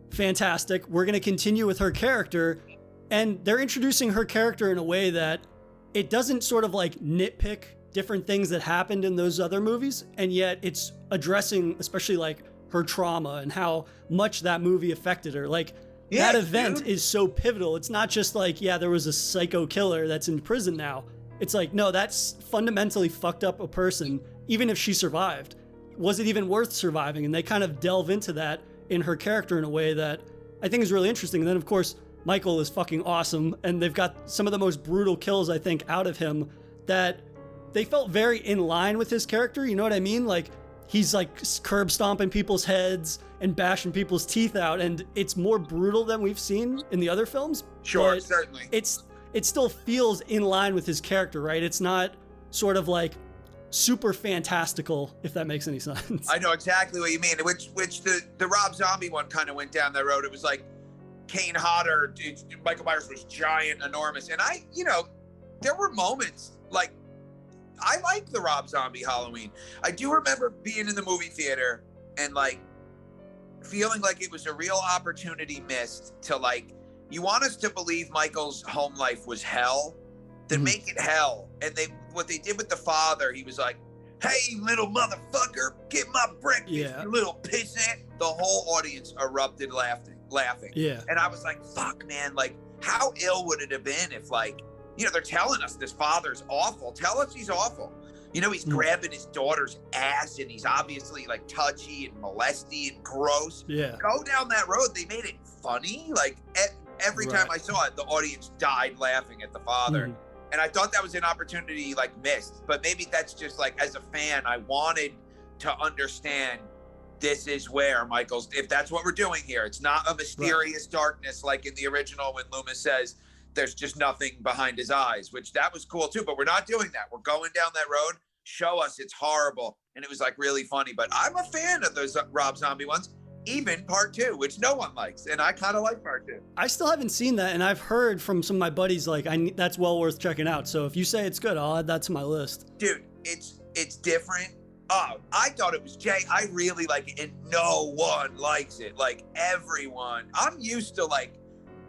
Fantastic. We're going to continue with her character. And they're introducing her character in a way that it doesn't sort of like nitpick different things that happened in those other movies. And yet it's addressing especially like her trauma and how much that movie affected her. Like that event is so pivotal. It's not just like, yeah, there was a psycho killer that's in prison now. It's like, no, that's fundamentally fucked up a person, even if she survived. Was it even worth surviving? And they kind of delve into that in her character in a way that I think is really interesting. And then, of course, Michael is fucking awesome. And they've got some of the most brutal kills, I think, out of him that they felt very in line with his character. You know what I mean? Like, he's like curb stomping people's heads and bashing people's teeth out. And it's more brutal than we've seen in the other films. Sure, certainly. It still feels in line with his character, right? It's not sort of like super fantastical, if that makes any sense. I know exactly what you mean, which the Rob Zombie one kind of went down that road. It was like Kane Hodder, Michael Myers was giant, enormous. And there were moments, like, I like the Rob Zombie Halloween. I do remember being in the movie theater and like feeling like it was a real opportunity missed to like, you want us to believe Michael's home life was hell, then make it hell. And what they did with the father, he was like, hey, little motherfucker, get my breakfast, you little pissant. The whole audience erupted laughing. Yeah. And I was like, fuck, man, like, how ill would it have been if, like, they're telling us this father's awful. Tell us he's awful. He's grabbing his daughter's ass and he's obviously like touchy and molesty and gross. Yeah. Go down that road. They made it funny. Like, every time I saw it, the audience died laughing at the father. And I thought that was an opportunity like missed, but maybe that's just like, as a fan, I wanted to understand this is where Michael's, if that's what we're doing here, it's not a mysterious darkness like in the original when Loomis says there's just nothing behind his eyes, which that was cool too, but we're not doing that. We're going down that road. Show us it's horrible. And it was like really funny, but I'm a fan of those Rob Zombie ones. Even part 2, which no one likes, and I kind of like part 2. I still haven't seen that, and I've heard from some of my buddies like that's well worth checking out. So if you say it's good, I'll add that to my list. Dude, it's different. Oh, I thought it was Jay. I really like it, and no one likes it. Like everyone. I'm used to like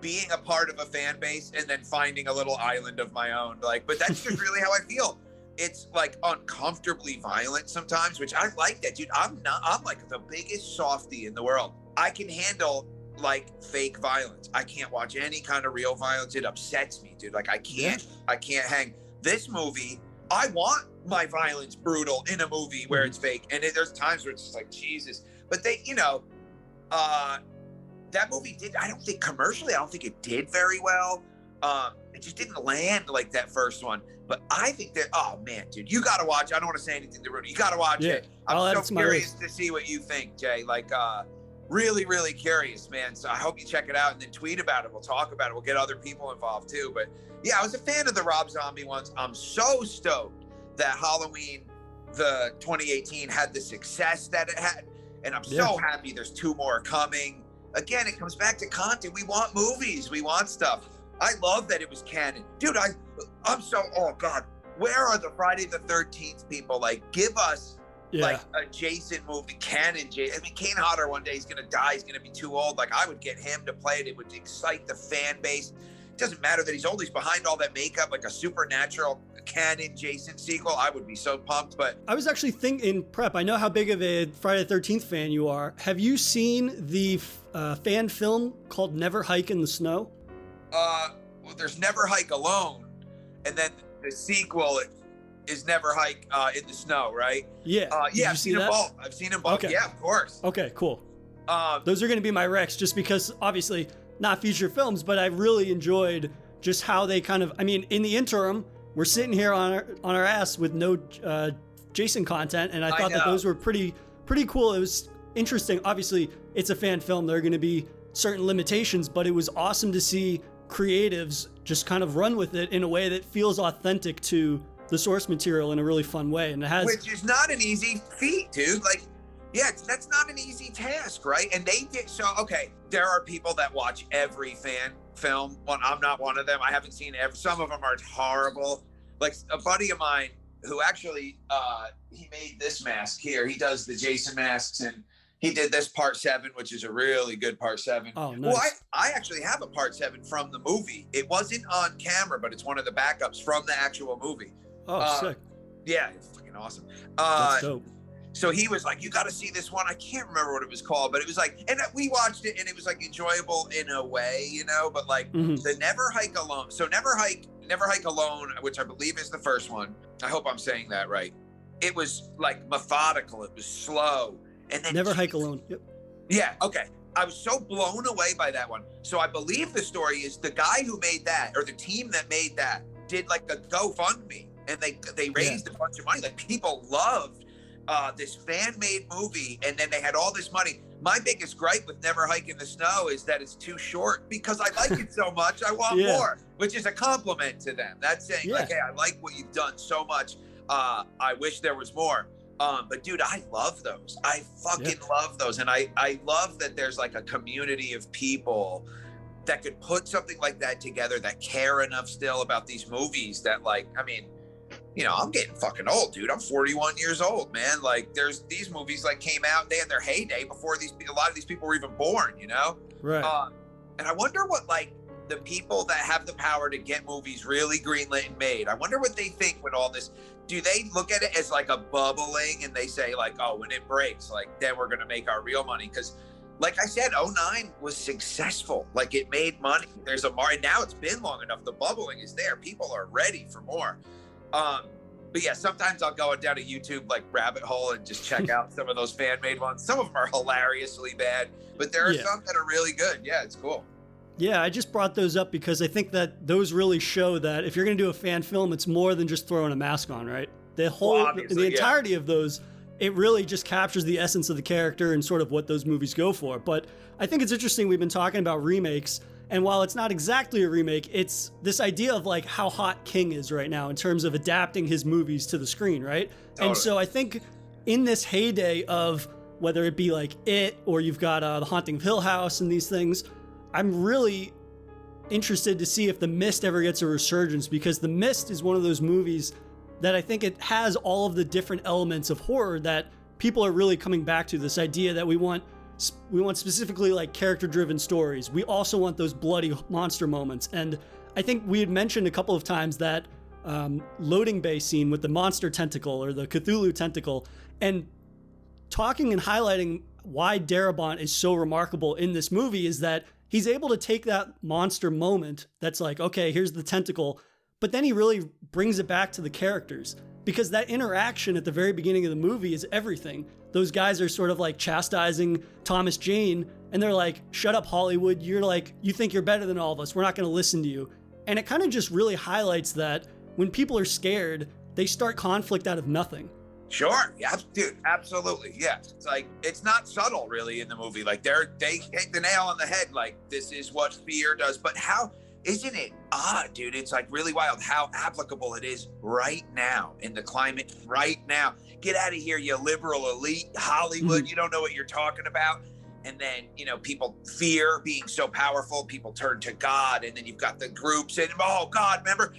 being a part of a fan base and then finding a little island of my own. Like, but that's just really how I feel. It's like uncomfortably violent sometimes, which I like that, dude. I'm like the biggest softie in the world. I can handle like fake violence. I can't watch any kind of real violence. It upsets me, dude. Like I can't hang. This movie, I want my violence brutal in a movie where it's fake. And there's times where it's just like, Jesus. But they, that movie I don't think commercially, I don't think it did very well. It just didn't land like that first one. But I think that, oh man, dude, you got to watch. I don't want to say anything to Rudy. You got to watch it. I'm so curious to see what you think, Jay. Like, really, really curious, man. So I hope you check it out and then tweet about it. We'll talk about it. We'll get other people involved too. But yeah, I was a fan of the Rob Zombie ones. I'm so stoked that Halloween, the 2018, had the success that it had. And I'm so happy there's 2 more coming. Again, it comes back to content. We want movies. We want stuff. I love that it was canon. Dude, I'm so, oh God, where are the Friday the 13th people? Like, give us like a Jason movie, canon Jason. I mean, Kane Hodder one day, he's going to die. He's going to be too old. Like, I would get him to play it. It would excite the fan base doesn't matter that he's old. He's behind all that makeup, like a supernatural canon Jason sequel. I would be so pumped. But I was actually thinking, prep, I know how big of a Friday the 13th fan you are. Have you seen the fan film called Never Hike in the Snow? Well, there's Never Hike Alone, and then the sequel is Never Hike in the Snow, right? Yeah. Yeah, I've seen them both. I've seen them both. Okay. Yeah, of course. Okay, cool. Those are going to be my recs, just because obviously not feature films, but I really enjoyed just how they kind of, I mean, in the interim, we're sitting here on our ass with no Jason content, and I thought that those were pretty cool. It was interesting. Obviously, it's a fan film. There are going to be certain limitations, but it was awesome to see creatives just kind of run with it in a way that feels authentic to the source material in a really fun way. And it has, which is not an easy feat, dude. Like, yeah, that's not an easy task, right? And they did. So, okay, there are people that watch every fan film. Well, I'm not one of them. I haven't seen some of them are horrible. Like a buddy of mine who actually, he made this mask here. He does the Jason masks, and he did this part 7, which is a really good part 7. Oh, nice. Well, I actually have a part 7 from the movie. It wasn't on camera, but it's one of the backups from the actual movie. Oh, sick. Yeah, it's fucking awesome. That's dope. So he was like, you got to see this one. I can't remember what it was called, but it was like, and we watched it and it was like enjoyable in a way, you know, but like the Never Hike Alone. So Never Hike Alone, which I believe is the first one. I hope I'm saying that right. It was like methodical. It was slow. And then Never Hike Alone. Yep. Yeah. Okay. I was so blown away by that one. So I believe the story is the guy who made that, or the team that made that, did like a GoFundMe, and they raised a bunch of money. Like people loved this fan-made movie, and then they had all this money. My biggest gripe with Never Hike in the Snow is that it's too short, because I like it so much. I want more, which is a compliment to them. That's saying like, hey, I like what you've done so much. I wish there was more. But dude, I love those. I fucking love those. And I love that there's like a community of people that could put something like that together, that care enough still about these movies that, like, I mean, you know, I'm getting fucking old, dude. I'm 41 years old, man. Like, there's these movies like came out, they had their heyday before a lot of these people were even born, you know? Right. And I wonder what, like, the people that have the power to get movies really greenlit and made, I wonder what they think when all this, do they look at it as like a bubbling and they say like, oh, when it breaks, like, then we're going to make our real money? Because like I said, 09 was successful. Like, it made money. There's a market. Now it's been long enough. The bubbling is there. People are ready for more. But yeah, sometimes I'll go down a YouTube like rabbit hole and just check out some of those fan-made ones. Some of them are hilariously bad, but there are some that are really good. Yeah, it's cool. Yeah, I just brought those up because I think that those really show that if you're going to do a fan film, it's more than just throwing a mask on, right? The whole, the entirety of those, it really just captures the essence of the character and sort of what those movies go for. But I think it's interesting, we've been talking about remakes, and while it's not exactly a remake, it's this idea of like how hot King is right now in terms of adapting his movies to the screen, right? Totally. And so I think in this heyday of whether it be like It, or you've got The Haunting of Hill House and these things, I'm really interested to see if The Mist ever gets a resurgence, because The Mist is one of those movies that I think it has all of the different elements of horror that people are really coming back to. This idea that we want specifically like character-driven stories. We also want those bloody monster moments. And I think we had mentioned a couple of times that loading bay scene with the monster tentacle or the Cthulhu tentacle, and talking and highlighting why Darabont is so remarkable in this movie is that he's able to take that monster moment that's like, okay, here's the tentacle, but then he really brings it back to the characters, because that interaction at the very beginning of the movie is everything. Those guys are sort of like chastising Thomas Jane, and they're like, shut up, Hollywood. You're like, you think you're better than all of us. We're not going to listen to you. And it kind of just really highlights that when people are scared, they start conflict out of nothing. Sure. Yeah, dude, absolutely. Yeah. It's like, it's not subtle really in the movie. Like they hit the nail on the head. Like, this is what fear does. But how, isn't it odd, dude? It's like really wild how applicable it is right now in the climate right now. Get out of here, you liberal elite Hollywood. You don't know what you're talking about. And then, you know, people fear being so powerful. People turn to God. And then you've got the groups and, oh, God, remember?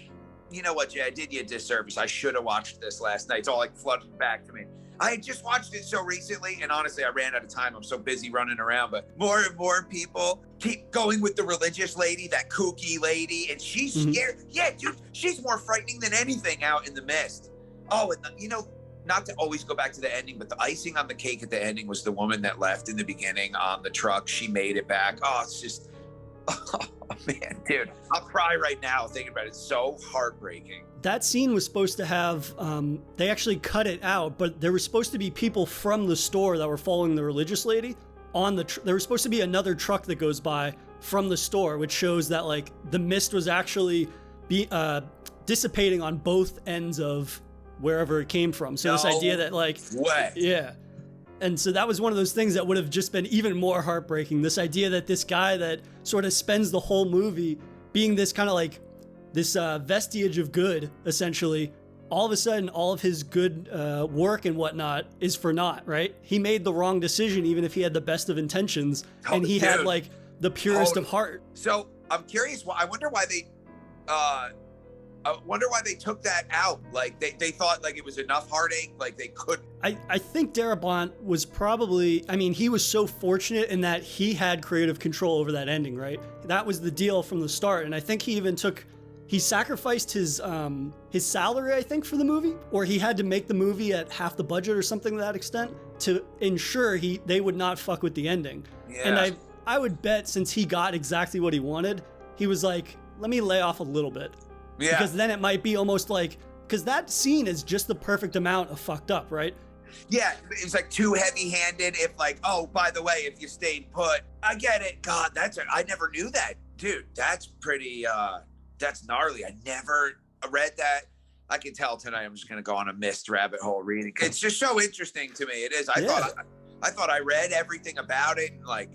You know what, Jay? I did you a disservice. I should have watched this last night. It's all like flooding back to me. I had just watched it so recently, and honestly, I ran out of time. I'm so busy running around, but more and more people keep going with the religious lady, that kooky lady, and she's scared. Yeah, dude, she's more frightening than anything out in the mist. Oh, and you know, not to always go back to the ending, but the icing on the cake at the ending was the woman that left in the beginning on the truck. She made it back. Oh, it's just, oh man, dude, I'll cry right now thinking about it. It's so heartbreaking. That scene was supposed to have, they actually cut it out, but there were supposed to be people from the store that were following the religious lady on there was supposed to be another truck that goes by from the store, which shows that like the mist was actually dissipating on both ends of wherever it came from. So this idea that like, yeah. And so that was one of those things that would have just been even more heartbreaking. This idea that this guy that sort of spends the whole movie being this kind of like this vestige of good, essentially, all of a sudden, all of his good work and whatnot is for naught, right? He made the wrong decision, even if he had the best of intentions, and he had like the purest of heart. So I'm curious. I wonder why they took that out. Like they thought like it was enough heartache, like they could. I think Darabont was probably, I mean, he was so fortunate in that he had creative control over that ending, right? That was the deal from the start, and I think he even he sacrificed his salary, I think, for the movie, or he had to make the movie at half the budget or something to that extent to ensure they would not fuck with the ending. Yeah. And I would bet since he got exactly what he wanted, he was like, let me lay off a little bit. Yeah. Because then it might be almost like, because that scene is just the perfect amount of fucked up, right? Yeah, it's like too heavy-handed. If like, oh, by the way, if you stayed put, I get it. God, I never knew that, dude. That's pretty. That's gnarly. I never read that. I can tell tonight I'm just gonna go on a mist rabbit hole reading. It's just so interesting to me. It is. I thought I read everything about it and like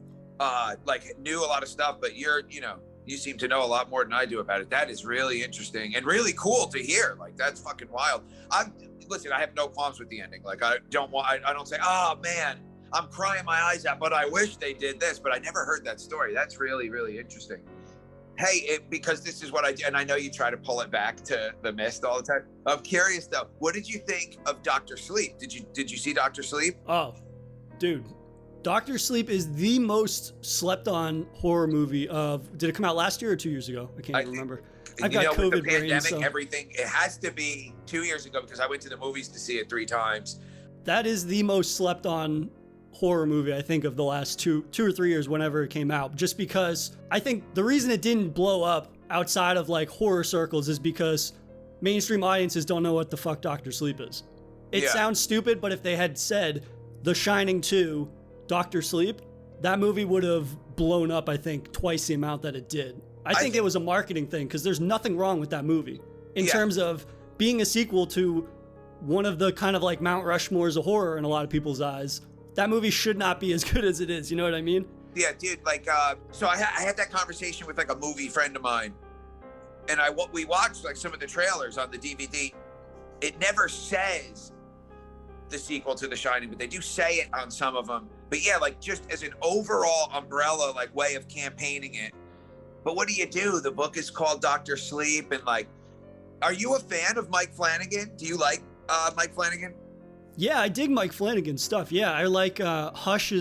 knew a lot of stuff, but you seem to know a lot more than I do about it. That is really interesting and really cool to hear. Like that's fucking wild. Listen, I have no qualms with the ending. Like I don't say, oh man, I'm crying my eyes out, but I wish they did this, but I never heard that story. That's really, really interesting. Hey, because this is what I do, and I know you try to pull it back to the mist all the time. I'm curious though, what did you think of Dr. Sleep? Did you see Dr. Sleep? Oh, dude. Dr. Sleep is the most slept on horror movie did it come out last year or 2 years ago? I can't remember. I've got COVID with the pandemic, brain, so. Everything, it has to be 2 years ago because I went to the movies to see it 3 times. That is the most slept on horror movie, I think, of the last two or 3 years whenever it came out. Just because I think the reason it didn't blow up outside of like horror circles is because mainstream audiences don't know what the fuck Dr. Sleep is. It sounds stupid, but if they had said The Shining 2, Dr. Sleep, that movie would have blown up, I think, twice the amount that it did. I think it was a marketing thing because there's nothing wrong with that movie in terms of being a sequel to one of the kind of like Mount Rushmores of horror in a lot of people's eyes. That movie should not be as good as it is. You know what I mean? Yeah, dude. Like, so I had that conversation with like a movie friend of mine, and we watched like some of the trailers on the DVD. It never says the sequel to The Shining, but they do say it on some of them. But yeah, like just as an overall umbrella, like way of campaigning it. But what do? The book is called Dr. Sleep, and like, are you a fan of Mike Flanagan? Do you like Mike Flanagan? Yeah, I dig Mike Flanagan's stuff. Yeah, I like Hush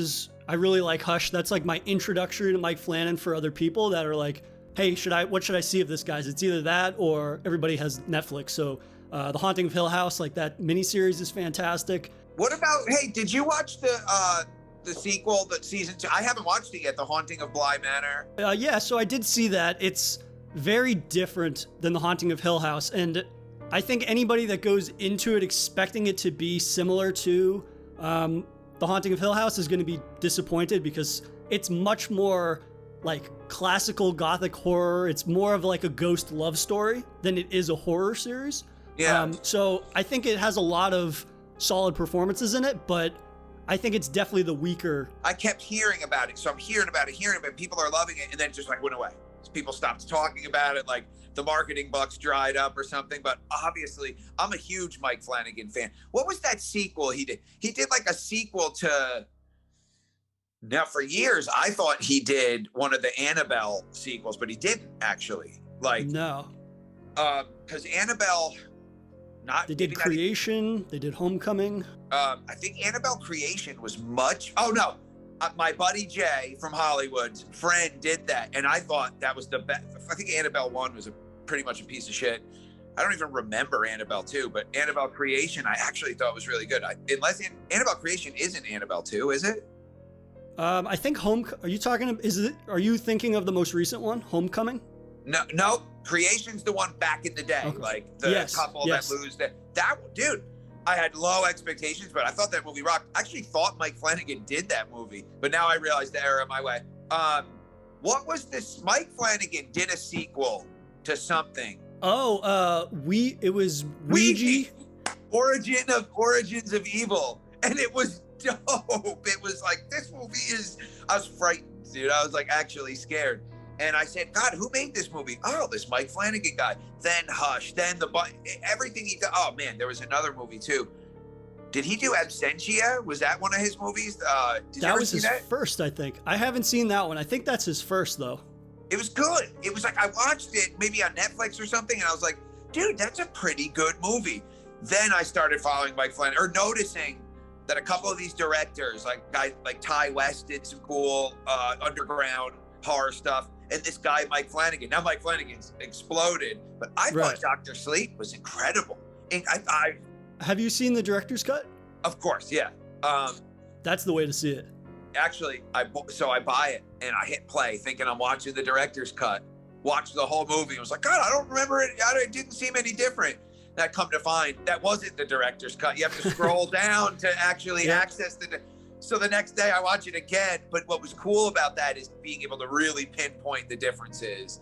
I really like Hush. That's like my introductory to Mike Flanagan for other people that are like, hey, what should I see of this guy's? It's either that or everybody has Netflix. So The Haunting of Hill House, like that miniseries is fantastic. What about, hey, did you watch the sequel, the season 2? I haven't watched it yet, The Haunting of Bly Manor. Yeah, so I did see that. It's very different than The Haunting of Hill House. And I think anybody that goes into it expecting it to be similar to The Haunting of Hill House is going to be disappointed because it's much more like classical gothic horror. It's more of like a ghost love story than it is a horror series. Yeah. So I think it has a lot of solid performances in it, but I think it's definitely the weaker. I kept hearing about it, so I'm hearing about it. People are loving it, and then it just like went away. People stopped talking about it, like the marketing bucks dried up or something. But obviously, I'm a huge Mike Flanagan fan. What was that sequel he did? He did like a sequel to. Now, for years, I thought he did one of the Annabelle sequels, but he didn't actually. Like no, because Annabelle Not They did maybe not Creation. They did Homecoming. I think Annabelle Creation was much. Oh no, my buddy Jay from Hollywood's friend did that, and I thought that was the best. I think Annabelle 1 was pretty much a piece of shit. I don't even remember Annabelle 2, but Annabelle Creation I actually thought was really good. Unless Annabelle Creation isn't Annabelle 2, is it? I think Are you talking? Are you thinking of the most recent one, Homecoming? No. Creation's the one back in the day, Okay. like the couple that lose that. Dude, I had low expectations, but I thought that movie rocked. I actually thought Mike Flanagan did that movie, but now I realize the error of my way. What was this? Mike Flanagan did a sequel to something. Oh, it was Ouija. Origins of Evil, and it was dope. It was like, this movie is. I was frightened, dude. I was like actually scared. And I said, God, who made this movie? Oh, this Mike Flanagan guy. Then Hush. Then everything he did. Oh, man, there was another movie, too. Did he do Absentia? Was that one of his movies? That was his first, I think. I haven't seen that one. I think that's his first, though. It was good. It was like, I watched it maybe on Netflix or something, and I was like, dude, that's a pretty good movie. Then I started following Mike Flanagan, or noticing that a couple of these directors, like Ty West did some cool underground horror stuff. And this guy, Mike Flanagan. Now Mike Flanagan's exploded, but I thought Dr. Sleep was incredible. And I have you seen the director's cut? Of course, yeah. That's the way to see it. Actually, I buy it and I hit play, thinking I'm watching the director's cut. Watched the whole movie. I was like, God, I don't remember it. It didn't seem any different. And I come to find that wasn't the director's cut. You have to scroll down to actually access the. So the next day I watch it again, but what was cool about that is being able to really pinpoint the differences,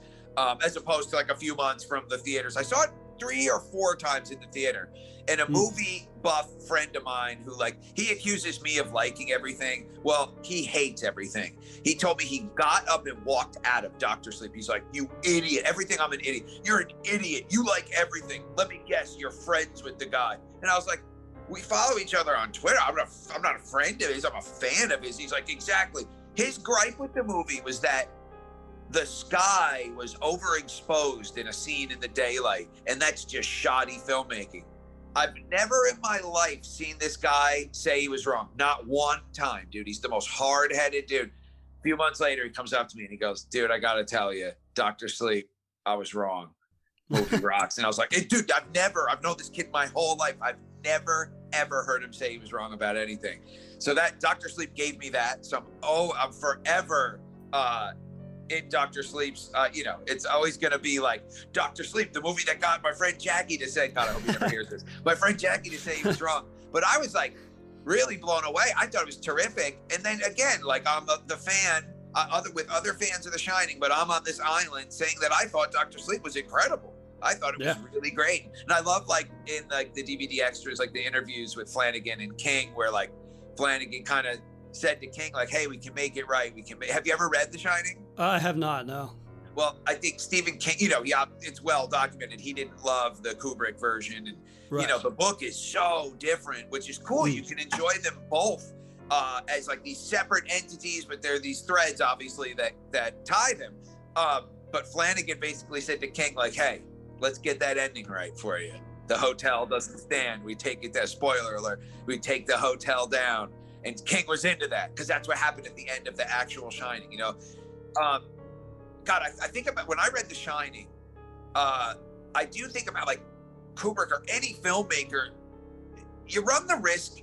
as opposed to like a few months from the theaters. I saw it 3 or 4 times in the theater, and a movie buff friend of mine who he accuses me of liking everything. Well, he hates everything. He told me he got up and walked out of Dr. Sleep. He's like, you idiot, everything, I'm an idiot. You're an idiot. You like everything. Let me guess, you're friends with the guy. And I was like, we follow each other on Twitter. I'm not a friend of his. I'm a fan of his. He's like, exactly. His gripe with the movie was that the sky was overexposed in a scene in the daylight, and that's just shoddy filmmaking. I've never in my life seen this guy say he was wrong. Not one time, dude. He's the most hard-headed dude. A few months later, he comes up to me and he goes, dude, I got to tell you, Dr. Sleep, I was wrong. Movie rocks. And I was like, hey, dude, I've known this kid my whole life. I've never, ever heard him say he was wrong about anything. So that Dr. Sleep gave me that. So I'm forever in Dr. Sleep's, it's always going to be like Dr. Sleep, the movie that got my friend Jackie to say, God, I hope he never hears this. My friend Jackie to say he was wrong. But I was like really blown away. I thought it was terrific. And then again, like I'm the fan, with other fans of The Shining, but I'm on this island saying that I thought Dr. Sleep was incredible. I thought it was really great. And I love in the DVD extras, like the interviews with Flanagan and King, where Flanagan kind of said to King, hey, we can make it right. Have you ever read The Shining? I have not, no. Well, I think Stephen King, it's well documented. He didn't love the Kubrick version. And, the book is so different, which is cool. You can enjoy them both as these separate entities, but there are these threads, obviously, that tie them. But Flanagan basically said to King, hey, let's get that ending right for you. The hotel doesn't stand. We take it down. Spoiler alert. We take the hotel down. And King was into that because that's what happened at the end of the actual Shining, God, I think about when I read The Shining, I do think about Kubrick or any filmmaker. You run the risk,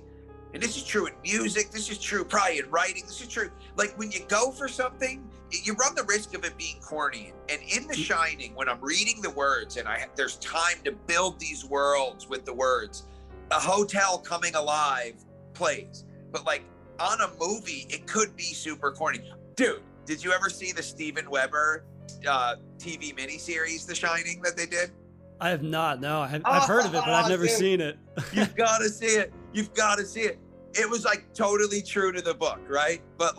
and this is true in music, this is true probably in writing, this is true. When you go for something, you run the risk of it being corny. And in The Shining, when I'm reading the words and there's time to build these worlds with the words, a hotel coming alive plays. But on a movie, it could be super corny. Dude, did you ever see the Steven Weber TV miniseries, The Shining, that they did? I have not, no. I've heard of it, but I've never seen it. You've got to see it. You've got to see it. It was totally true to the book, right? But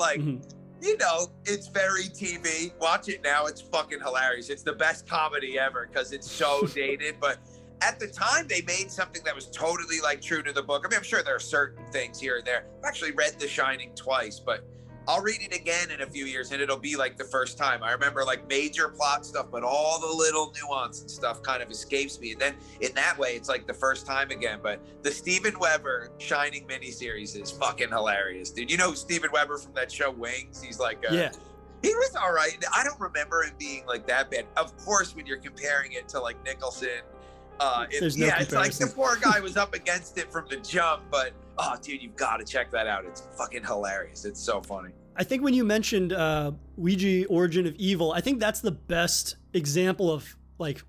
it's very TV. Watch it now. It's fucking hilarious. It's the best comedy ever because it's so dated. But at the time, they made something that was totally true to the book. I mean, I'm sure there are certain things here and there. I've actually read The Shining twice, but I'll read it again in a few years and it'll be like the first time. I remember like major plot stuff, but all the little nuance and stuff kind of escapes me. And then in that way, it's like the first time again. But the Steven Weber Shining miniseries is fucking hilarious, dude. You know Steven Weber from that show Wings? He's like, yeah. He was all right. I don't remember him being like that bad. Of course, when you're comparing it to like Nicholson, There's no it's like the poor guy was up against it from the jump, but oh, dude, you've got to check that out. It's fucking hilarious. It's so funny. I think when you mentioned Ouija Origin of Evil, I think that's the best example of like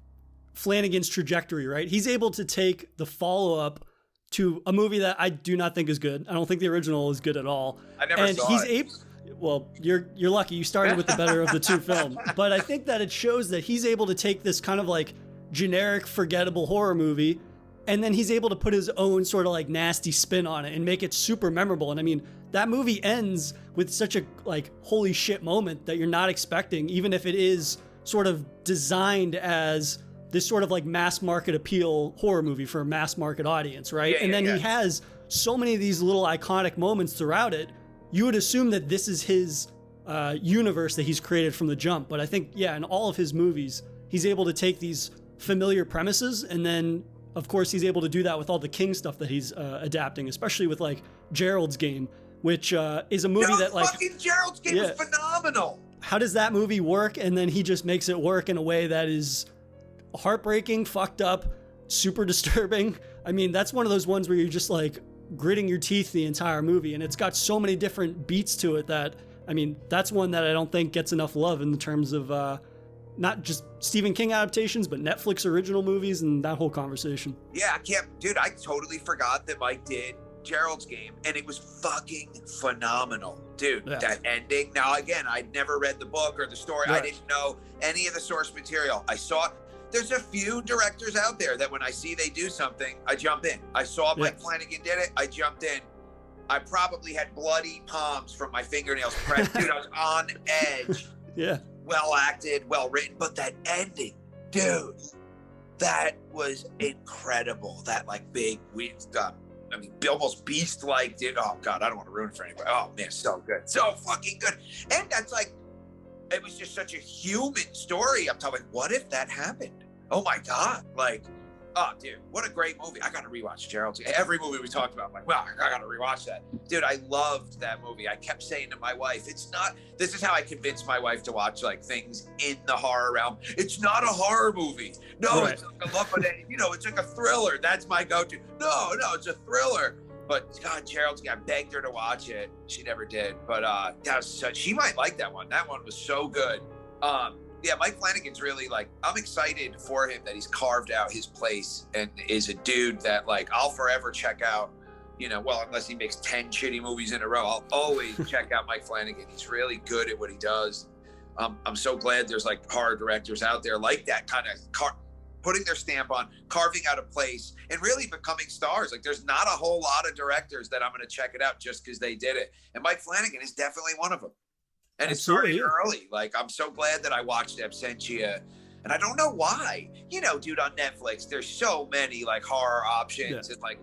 Flanagan's trajectory, right? He's able to take the follow-up to a movie that I do not think is good. I don't think the original is good at all. I never saw it. Well, you're lucky. You started with the better of the two films. But I think that it shows that he's able to take this kind of like generic, forgettable horror movie, and then he's able to put his own sort of like nasty spin on it and make it super memorable. And I mean, that movie ends with such a like holy shit moment that you're not expecting, even if it is sort of designed as this sort of like mass market appeal horror movie for a mass market audience, right? And then he has so many of these little iconic moments throughout it. You would assume that this is his universe that he's created from the jump. But I think, in all of his movies, he's able to take these familiar premises, and then of course he's able to do that with all the King stuff that he's adapting, especially with like Gerald's Game, which is a movie that like fucking Gerald's Game is phenomenal. How does that movie work? And then he just makes it work in a way that is heartbreaking, fucked up, super disturbing. I mean, that's one of those ones where you're just like gritting your teeth the entire movie, and it's got so many different beats to it that, I mean, that's one that I don't think gets enough love in terms of not just Stephen King adaptations, but Netflix original movies and that whole conversation. Yeah, dude, I totally forgot that Mike did Gerald's Game, and it was fucking phenomenal, dude. That ending. Now, again, I'd never read the book or the story. I didn't know any of the source material. I saw there's a few directors out there that when I see they do something, I jump in. I saw Mike Flanagan did it. I jumped in. I probably had bloody palms from my fingernails pressed. Dude, I was on edge. Yeah. Well acted, well written, but that ending, dude, that was incredible. That like big, weird stuff. I mean, almost beast-like, dude. Oh God, I don't want to ruin it for anybody. Oh man, so good, so fucking good. And that's like, it was just such a human story. I'm talking, what if that happened? Oh my God, like, oh dude, what a great movie. I gotta rewatch Gerald's. Every movie we talked about, I'm like, wow, I gotta rewatch that. Dude, I loved that movie. I kept saying to my wife, this is how I convinced my wife to watch like things in the horror realm. It's not a horror movie. No, it's like a love, it's like a thriller. That's my go-to. No, it's a thriller. But God, Gerald's, I begged her to watch it. She never did. But that was she might like that one. That one was so good. Yeah, Mike Flanagan's really like, I'm excited for him that he's carved out his place and is a dude that like I'll forever check out, unless he makes 10 shitty movies in a row, I'll always check out Mike Flanagan. He's really good at what he does. I'm so glad there's like horror directors out there like that kind of putting their stamp on, carving out a place and really becoming stars. Like there's not a whole lot of directors that I'm going to check it out just because they did it. And Mike Flanagan is definitely one of them. And it started early. Like, I'm so glad that I watched Absentia. And I don't know why. Dude, on Netflix, there's so many, like, horror options. And, like,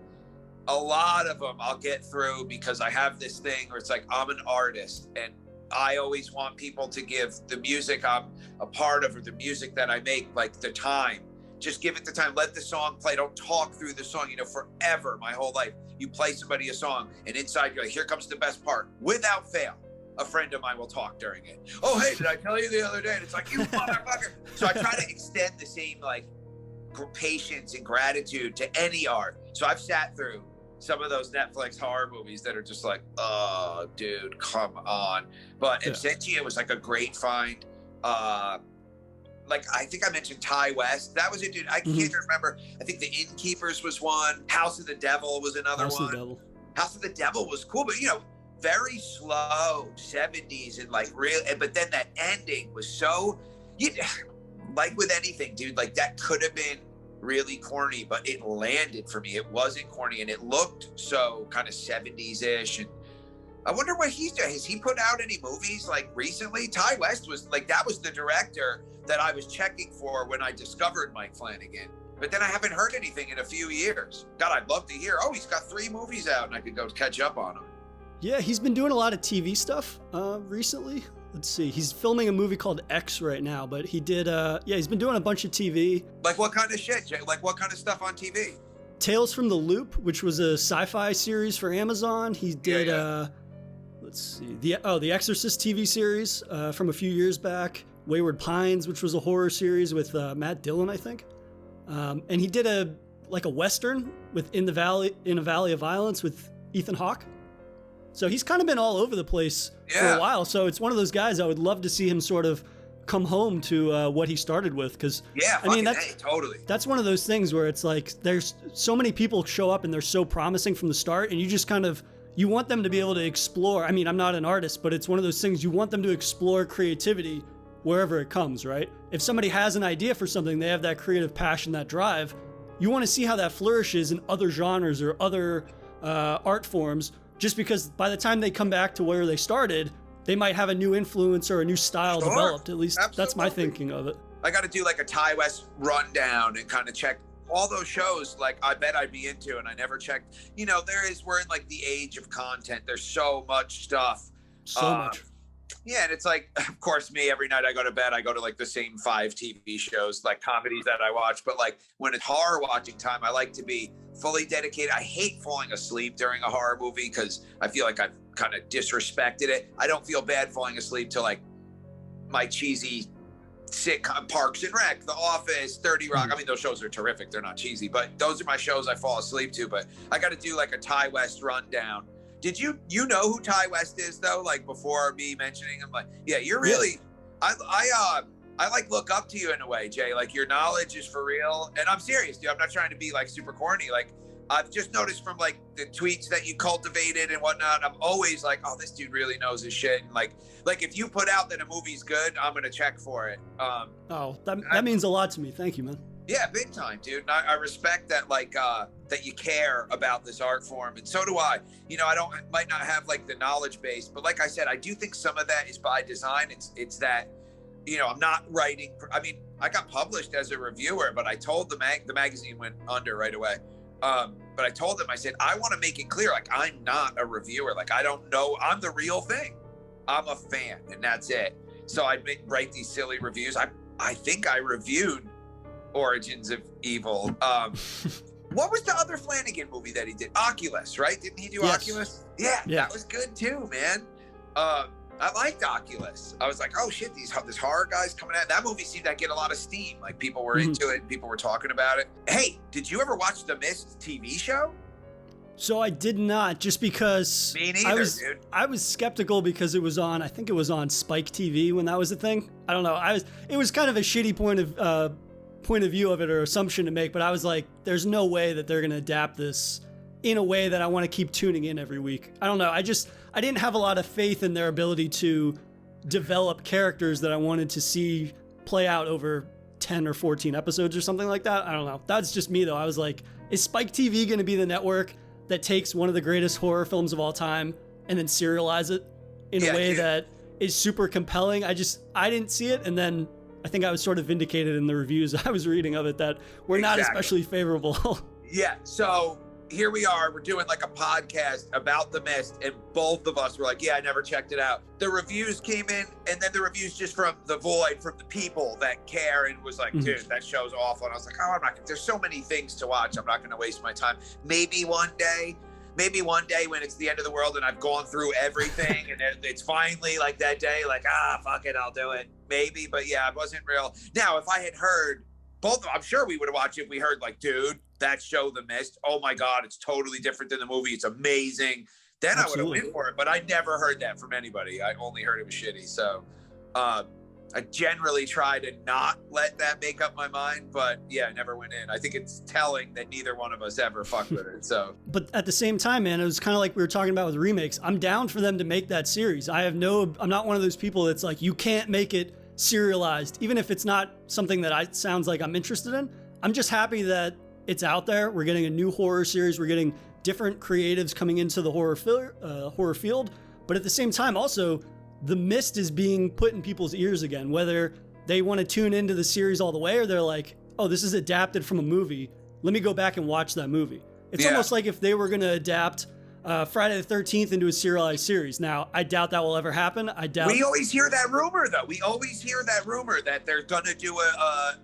a lot of them I'll get through because I have this thing where it's like, I'm an artist. And I always want people to give the music I'm a part of or the music that I make, like, the time. Just give it the time. Let the song play. Don't talk through the song, forever, my whole life. You play somebody a song, and inside you're like, here comes the best part. Without fail. A friend of mine will talk during it. Oh, hey, did I tell you the other day? And it's like, you motherfucker. So I try to extend the same like patience and gratitude to any art. So I've sat through some of those Netflix horror movies that are just like, oh, dude, come on. But Absentia was like a great find. Like I think I mentioned Ty West. That was it, dude. I can't remember. I think The Innkeepers was one. House of the Devil was another one. House of the Devil was cool, but very slow 70s and like real, but then that ending was so, like with anything, dude, like that could have been really corny, but it landed for me. It wasn't corny and it looked so kind of 70s-ish. And I wonder what he's doing. Has he put out any movies like recently? Ty West was like, that was the director that I was checking for when I discovered Mike Flanagan. But then I haven't heard anything in a few years. God, I'd love to hear, he's got 3 movies out and I could go catch up on them. Yeah, he's been doing a lot of TV stuff recently. Let's see. He's filming a movie called X right now, but he did, he's been doing a bunch of TV. Like what kind of shit, Jay? Like what kind of stuff on TV? Tales from the Loop, which was a sci-fi series for Amazon. He did, let's see, the Exorcist TV series from a few years back. Wayward Pines, which was a horror series with Matt Dillon, I think. And he did a Western with In a Valley of Violence with Ethan Hawke. So he's kind of been all over the place for a while. So it's one of those guys I would love to see him sort of come home to what he started with. Because totally. That's one of those things where it's like there's so many people show up and they're so promising from the start, and you just kind of you want them to be able to explore. I mean, I'm not an artist, but it's one of those things you want them to explore creativity wherever it comes, right? If somebody has an idea for something, they have that creative passion, that drive. You want to see how that flourishes in other genres or other art forms. Just because by the time they come back to where they started, they might have a new influence or a new style developed. At least that's my thinking of it. I got to do like a Ty West rundown and kind of check all those shows. Like I bet I'd be into, and I never checked. You know, we're in like the age of content. There's so much stuff. So much. Yeah, and it's like, of course, me, every night I go to bed, I go to like the same 5 TV shows, like comedies that I watch. But like when it's horror watching time, I like to be fully dedicated. I hate falling asleep during a horror movie because I feel like I've kind of disrespected it. I don't feel bad falling asleep to like my cheesy sitcom, Parks and Rec, The Office, 30 Rock. I mean, those shows are terrific. They're not cheesy, but those are my shows I fall asleep to. But I got to do like a Ty West rundown. Did you know who Ty West is though? Like before me mentioning him, like, yeah, you're really, I like look up to you in a way, Jay. Like your knowledge is for real, and I'm serious, dude. I'm not trying to be like super corny. Like I've just noticed from like the tweets that you cultivated and whatnot. I'm always like, oh, this dude really knows his shit. And like if you put out that a movie's good, I'm gonna check for it. That means a lot to me. Thank you, man. Yeah, big time, dude. And I respect that, like, that you care about this art form, and so do I. You know, might not have like the knowledge base, but like I said, I do think some of that is by design. It's that, you know, I'm not writing. I mean, I got published as a reviewer, but I told the magazine went under right away. But I told them, I said, I want to make it clear, like, I'm not a reviewer. Like, I don't know. I'm the real thing. I'm a fan, and that's it. So I'd write these silly reviews. I think I reviewed Origins of Evil. What was the other Flanagan movie that he did? Oculus, right? Didn't he do Oculus? Yeah, that was good too, man. I liked Oculus. I was like, oh shit, this horror guy's coming out. That movie seemed to get a lot of steam. Like people were into it, and people were talking about it. Hey, did you ever watch the Mist TV show? So I did not, just because Me neither, dude. I was skeptical because it was on, I think it was on Spike TV when that was a thing. I don't know. It was kind of a shitty point of view of it, or assumption to make, but I was like, there's no way that they're going to adapt this in a way that I want to keep tuning in every week. I don't know. I didn't have a lot of faith in their ability to develop characters that I wanted to see play out over 10 or 14 episodes or something like that. I don't know. That's just me though. I was like, is Spike TV going to be the network that takes one of the greatest horror films of all time and then serialize it in a way that is super compelling? I didn't see it. And then I think I was sort of vindicated in the reviews I was reading of it that were not especially favorable. Yeah. So here we are. We're doing like a podcast about The Mist, and both of us were like, yeah, I never checked it out. The reviews came in, and then the reviews just from the void, from the people that care, and was like, dude, that show's awful. And I was like, oh, there's so many things to watch. I'm not going to waste my time. Maybe one day when it's the end of the world and I've gone through everything and it's finally like that day, like, fuck it, I'll do it. Maybe, but yeah, it wasn't real. Now, if I had heard both, I'm sure we would have watched it if we heard like, dude, that show, The Mist, oh my God, it's totally different than the movie. It's amazing. Then I would have went for it, but I never heard that from anybody. I only heard it was shitty. So I generally try to not let that make up my mind, but yeah, I never went in. I think it's telling that neither one of us ever fucked with it. So, but at the same time, man, it was kind of like we were talking about with remakes. I'm down for them to make that series. I'm not one of those people that's like, you can't make it serialized, even if it's not something that sounds like I'm interested in. I'm just happy that it's out there. We're getting a new horror series. We're getting different creatives coming into the horror field. But at the same time, also, The Mist is being put in people's ears again, whether they want to tune into the series all the way or they're like, oh, this is adapted from a movie. Let me go back and watch that movie. It's almost like if they were going to adapt Friday the 13th into a serialized series. Now, I doubt that will ever happen. We always hear that rumor, though. We always hear that rumor that they're gonna do a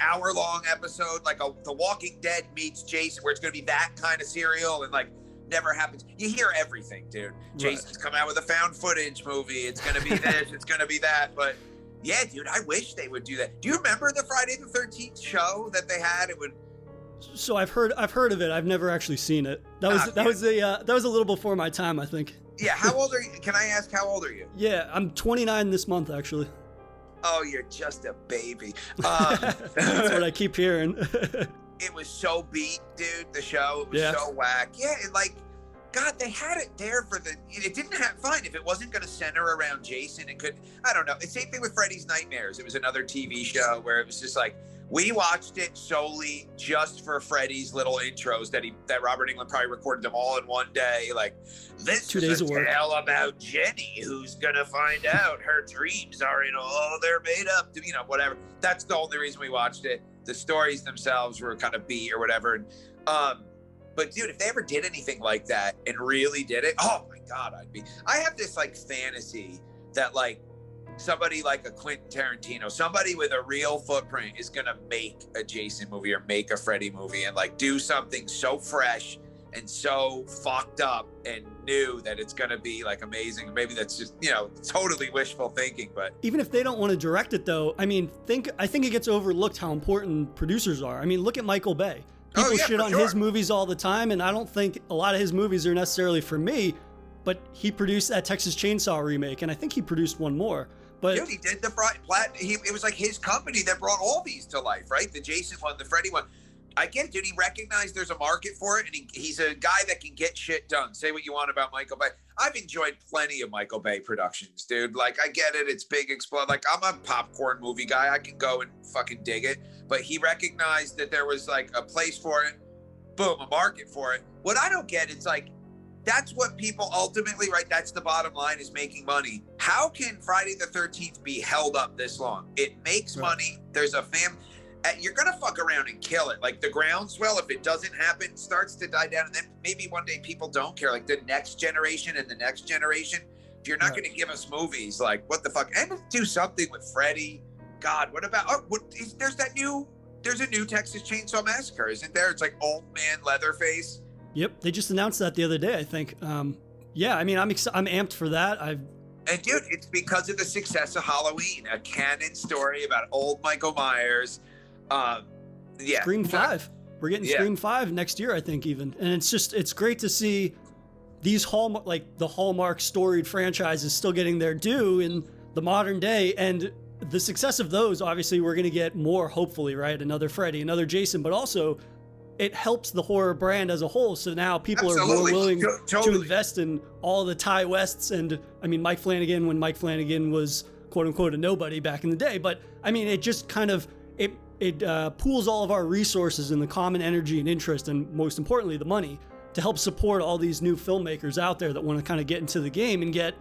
hour-long episode, like The Walking Dead meets Jason, where it's gonna be that kind of serial, and like never happens. You hear everything, dude. Jason's coming out with a found footage movie. It's gonna be this. It's gonna be that. But yeah, dude, I wish they would do that. Do you remember the Friday the 13th show that they had? It would. So I've heard of it. I've never actually seen it. That was a little before my time, I think. Yeah. How old are you? Can I ask how old are you? Yeah, I'm 29 this month, actually. Oh, you're just a baby. That's what I keep hearing. It was so beat, dude. The show, it was so whack. Yeah, God, they had it there for it didn't have, fine, if it wasn't going to center around Jason, it could, I don't know. It's same thing with Freddy's Nightmares. It was another TV show where it was just like, we watched it solely just for Freddy's little intros that Robert Englund probably recorded them all in one day. Like, this 2 is days a of work. tale about Jenny, who's going to find out her dreams aren't all they're made up to, whatever. That's the only reason we watched it. The stories themselves were kind of B or whatever. But dude, if they ever did anything like that and really did it, oh my God, I have this like fantasy that like somebody like a Quentin Tarantino, somebody with a real footprint is going to make a Jason movie or make a Freddy movie and like do something so fresh and so fucked up and new that it's going to be like amazing. Maybe that's just, totally wishful thinking, but even if they don't want to direct it though, I think it gets overlooked how important producers are. I mean, look at Michael Bay. People shit on his movies all the time, and I don't think a lot of his movies are necessarily for me, but he produced that Texas Chainsaw remake, and I think he produced one more. But dude, he did it was like his company that brought all these to life, right? The Jason one, the Freddy one. I get it, dude. He recognized there's a market for it, and he's a guy that can get shit done. Say what you want about Michael Bay. I've enjoyed plenty of Michael Bay productions, dude. Like, I get it. It's big, explode. Like, I'm a popcorn movie guy. I can go and fucking dig it. But he recognized that there was, like, a place for it. Boom, a market for it. What I don't get is, like, that's what people ultimately, right? That's the bottom line, is making money. How can Friday the 13th be held up this long? It makes money. There's a family. You're going to fuck around and kill it. Like, the groundswell, if it doesn't happen, starts to die down. And then maybe one day people don't care. Like, the next generation and the next generation. If you're not going to give us movies, like, what the fuck? And do something with Freddy. God, what about, there's a new Texas Chainsaw Massacre, isn't there? It's like Old Man Leatherface. Yep, they just announced that the other day, I think. Yeah, I mean, I'm amped for that. And dude, it's because of the success of Halloween, a canon story about old Michael Myers. Scream 5. We're getting Scream 5 next year, I think, even. And it's great to see these the Hallmark storied franchises still getting their due in the modern day. And the success of those, obviously, we're going to get more, hopefully, right? Another Freddy, another Jason, but also it helps the horror brand as a whole. So now people are more willing to invest in all the Ty Wests and, I mean, Mike Flanagan, when Mike Flanagan was quote unquote a nobody back in the day. But I mean, it just kind of, it pools all of our resources and the common energy and interest, and most importantly, the money, to help support all these new filmmakers out there that want to kind of get into the game and get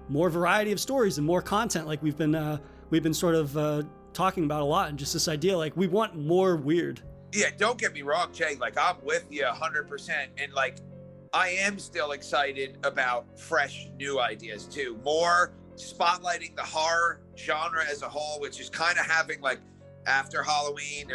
more variety of stories and more content, like we've been sort of talking about a lot. And just this idea, like, we want more weird. Yeah, don't get me wrong, Jay. Like, I'm with you 100%. And like, I am still excited about fresh new ideas too. More spotlighting the horror genre as a whole, which is kind of having like, after Halloween,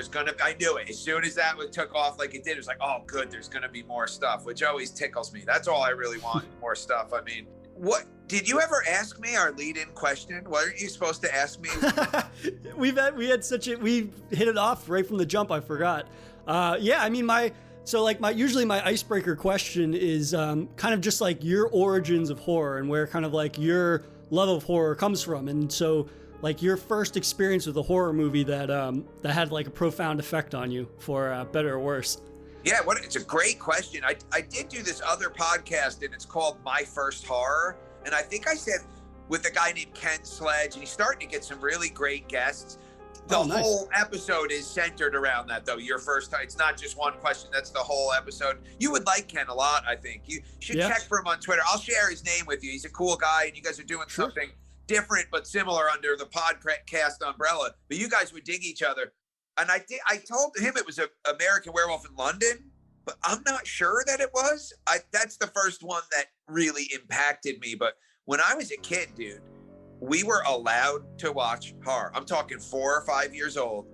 I knew it. As soon as that took off like it did, it was like, oh, good, there's going to be more stuff, which always tickles me. That's all I really want, more stuff. I mean, what, did you ever ask me our lead-in question? Weren't you supposed to ask me? we hit it off right from the jump. I forgot. Yeah, I mean, usually my icebreaker question is kind of just like your origins of horror and where kind of like your love of horror comes from. And so, like, your first experience with a horror movie that had like a profound effect on you, for better or worse. Yeah, it's a great question. I did do this other podcast, and it's called My First Horror. And I think I said with a guy named Ken Sledge, and he's starting to get some really great guests. The whole episode is centered around that, though. Your first time. It's not just one question. That's the whole episode. You would like Ken a lot, I think. You should check for him on Twitter. I'll share his name with you. He's a cool guy, and you guys are doing something different but similar under the podcast umbrella. But you guys would dig each other. And I told him it was a American Werewolf in London, but I'm not sure that it was. That's the first one that really impacted me. But when I was a kid, dude, we were allowed to watch horror. I'm talking 4 or 5 years old.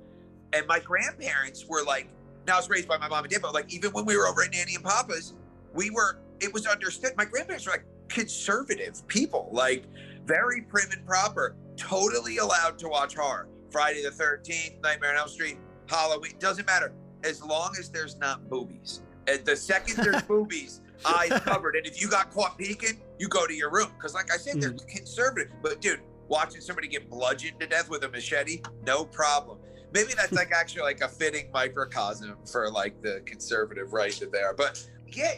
And my grandparents were like, now I was raised by my mom and dad, but like even when we were over at Nanny and Papa's, it was understood. My grandparents were like conservative people, like very prim and proper, totally allowed to watch horror. Friday the 13th, Nightmare on Elm Street, Halloween, doesn't matter. As long as there's not boobies. And the second there's boobies, eyes covered. And if you got caught peeking, you go to your room. Because like I said, they're conservative. But dude, watching somebody get bludgeoned to death with a machete, no problem. Maybe that's like actually like a fitting microcosm for like the conservative right there. But yeah,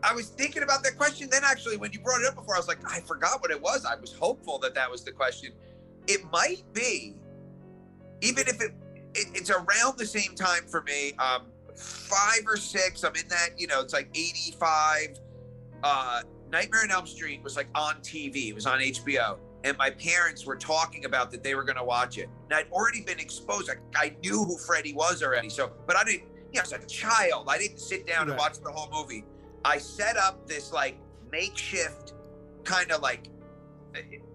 I was thinking about that question. Then actually, when you brought it up before, I was like, I forgot what it was. I was hopeful that was the question. It might be, even if it's around the same time for me, 5 or 6, I'm in that, it's like 85. Nightmare on Elm Street was like on TV. It was on HBO. And my parents were talking about that they were going to watch it. And I'd already been exposed. I knew who Freddy was already. So, but I didn't, I was a child. I didn't sit down and watch the whole movie. I set up this like makeshift kind of like,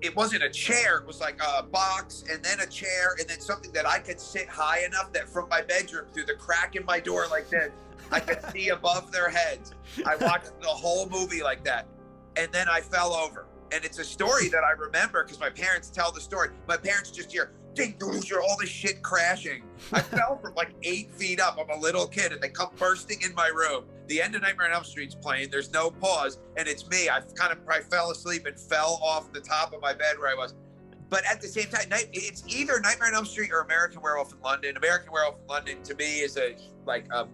it wasn't a chair. It was like a box and then a chair and then something that I could sit high enough that from my bedroom through the crack in my door like this, I could see above their heads. I watched the whole movie like that. And then I fell over. And it's a story that I remember because my parents tell the story. My parents just hear, ding, all this shit crashing. I fell from like 8 feet up. I'm a little kid and they come bursting in my room. The end of Nightmare on Elm Street's playing. There's no pause. And it's me. I fell asleep and fell off the top of my bed where I was. But at the same time, it's either Nightmare on Elm Street or American Werewolf in London. American Werewolf in London to me is a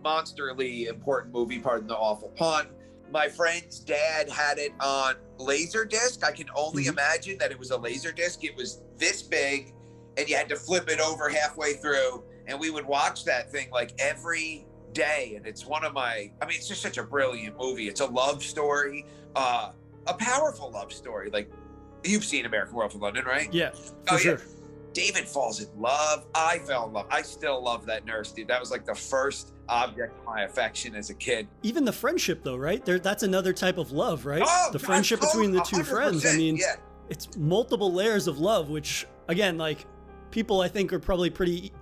monsterly important movie, pardon the awful pun. My friend's dad had it on Laserdisc. I can only imagine that it was a Laserdisc. It was this big, and you had to flip it over halfway through, and we would watch that thing like every day. And it's it's just such a brilliant movie. It's a love story, a powerful love story. Like, you've seen American Werewolf in London, right? Yeah, for sure. David falls in love. I fell in love. I still love that nurse, dude. That was like the first object of my affection as a kid. Even the friendship, though, right? That's another type of love, right? Oh, the friendship between the two friends. I mean, yeah. It's multiple layers of love, which, again, like, people I think are probably pretty...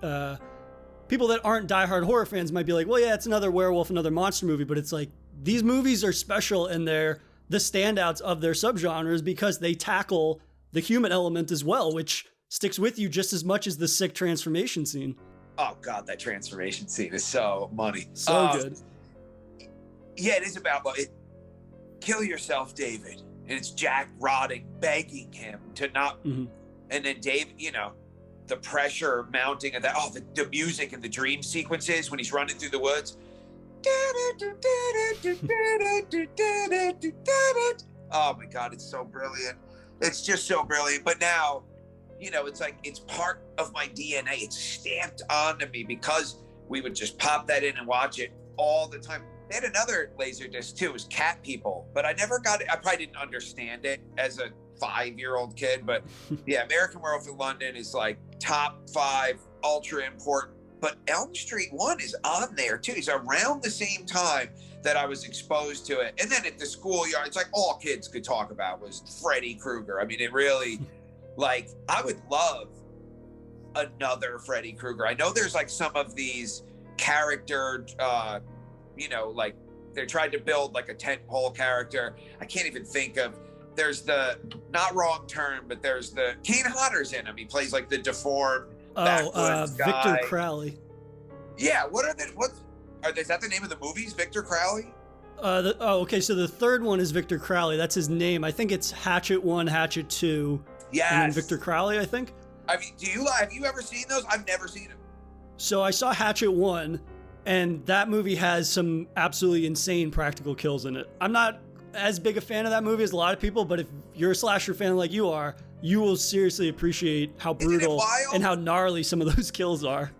people that aren't diehard horror fans might be like, well, yeah, it's another werewolf, another monster movie. But it's like, these movies are special and they're the standouts of their subgenres because they tackle the human element as well, which sticks with you just as much as the sick transformation scene. Oh God, that transformation scene is so money. So good. Yeah, it is about kill yourself, David. And it's Jack rotting, begging him to not. And then Dave, the pressure mounting of that. Oh, the music and the dream sequences when he's running through the woods. Oh my God, it's so brilliant. It's just so brilliant. But now, it's like, it's part of my DNA. It's stamped onto me because we would just pop that in and watch it all the time. They had another Laserdisc too, it was Cat People, but I never got it. I probably didn't understand it as a 5-year-old kid, but yeah, American Werewolf in London is like top 5, ultra important. But Elm Street 1 is on there too. It's around the same time that I was exposed to it. And then at the schoolyard, it's like all kids could talk about was Freddy Krueger. I mean, it really, like, I would love another Freddy Krueger. I know there's like some of these character, like they tried to build like a tentpole character. I can't even think of, there's the, not Wrong Turn, but there's the, Kane Hodder's in him. He plays like the deformed backwoods guy. Victor Crowley. Yeah, is that the name of the movies, Victor Crowley? Okay, so the third one is Victor Crowley. That's his name. I think it's Hatchet 1, Hatchet 2. Yes. And then Victor Crowley, I think. I mean, have you ever seen those? I've never seen them. So I saw Hatchet 1, and that movie has some absolutely insane practical kills in it. I'm not as big a fan of that movie as a lot of people, but if you're a slasher fan like you are, you will seriously appreciate how brutal and how gnarly some of those kills are.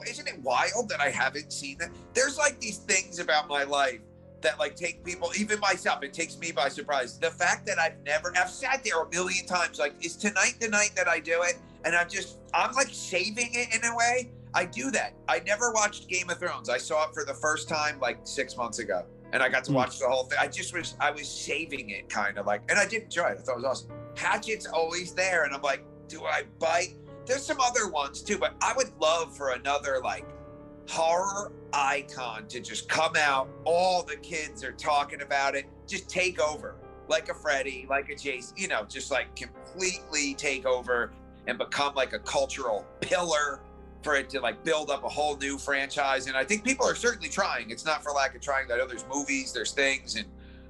Isn't it wild that I haven't seen that? There's like these things about my life that like take people, even myself, it takes me by surprise. The fact that I've sat there a million times, like, is tonight the night that I do it? And I'm like saving it in a way. I do that. I never watched Game of Thrones. I saw it for the first time like 6 months ago, and I got to watch the whole thing. I was saving it kind of like, and I did enjoy it. I thought it was awesome. Hatchet's always there, and I'm like, do I bite? There's some other ones too, but I would love for another like horror icon to just come out. All the kids are talking about it. Just take over, like a Freddy, like a Jason, you know, just like completely take over and become like a cultural pillar for it to like build up a whole new franchise. And I think people are certainly trying. It's not for lack of trying. I know there's movies, there's things,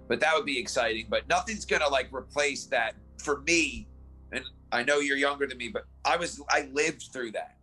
but that would be exciting. But nothing's gonna like replace that for me. And I know you're younger than me, but I lived through that.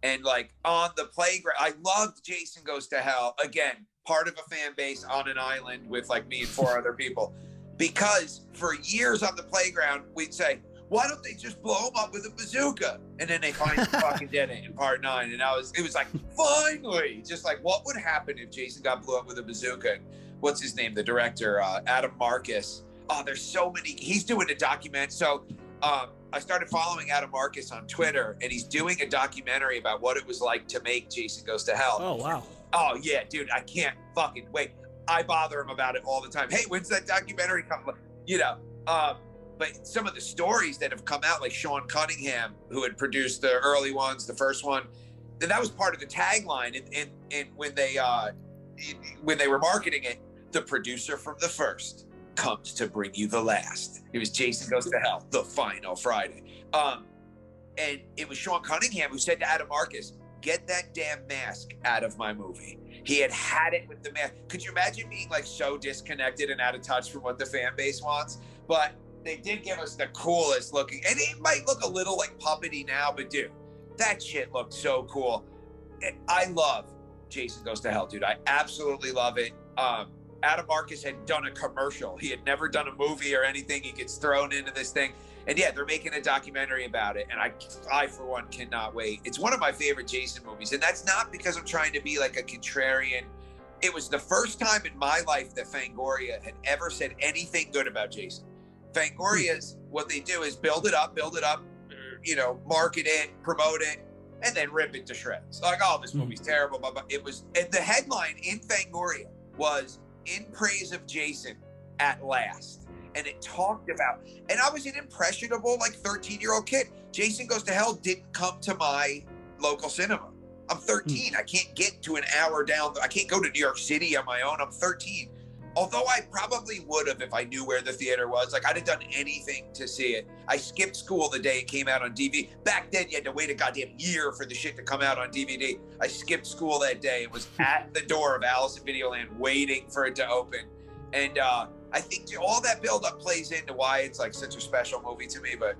And like on the playground, I loved Jason Goes to Hell. Again, part of a fan base on an island with like me and 4 other people. Because for years on the playground, we'd say, why don't they just blow him up with a bazooka? And then they finally fucking did it in part 9. And it was like, finally, just like, what would happen if Jason got blew up with a bazooka? What's his name? The director, Adam Marcus. Oh, there's so many. He's doing a document. So I started following Adam Marcus on Twitter, and he's doing a documentary about what it was like to make Jason Goes to Hell. Oh, wow. Oh, yeah, dude, I can't fucking wait. I bother him about it all the time. Hey, when's that documentary coming? You know, but some of the stories that have come out, like Sean Cunningham, who had produced the early ones, the first one, and that was part of the tagline. And when they were marketing it, the producer from the first comes to bring you the last. It was Jason Goes to Hell, the final Friday. And it was Sean Cunningham who said to Adam Marcus, get that damn mask out of my movie. He had it with the mask. Could you imagine being like so disconnected and out of touch from what the fan base wants? But they did give us the coolest looking, and it might look a little like puppety now, but dude, that shit looked so cool. And I love Jason Goes to Hell, dude. I absolutely love it. Adam Marcus had done a commercial. He had never done a movie or anything. He gets thrown into this thing. And yeah, they're making a documentary about it. And I for one, cannot wait. It's one of my favorite Jason movies. And that's not because I'm trying to be like a contrarian. It was the first time in my life that Fangoria had ever said anything good about Jason. Fangoria's, what they do is build it up, you know, market it, promote it, and then rip it to shreds. Like, oh, this movie's terrible, blah, blah. It was, and the headline in Fangoria was, in praise of Jason at last. And it talked about, and I was an impressionable like 13-year-old kid. Jason Goes to Hell didn't come to my local cinema. I'm 13. I can't get to an hour down. I can't go to New York City on my own. I'm 13. Although I probably would have if I knew where the theater was. Like, I'd have done anything to see it. I skipped school the day it came out on DVD. Back then, you had to wait a goddamn year for the shit to come out on DVD. I skipped school that day. It was at the door of Alice in Videoland waiting for it to open. And I think all that buildup plays into why it's like such a special movie to me. But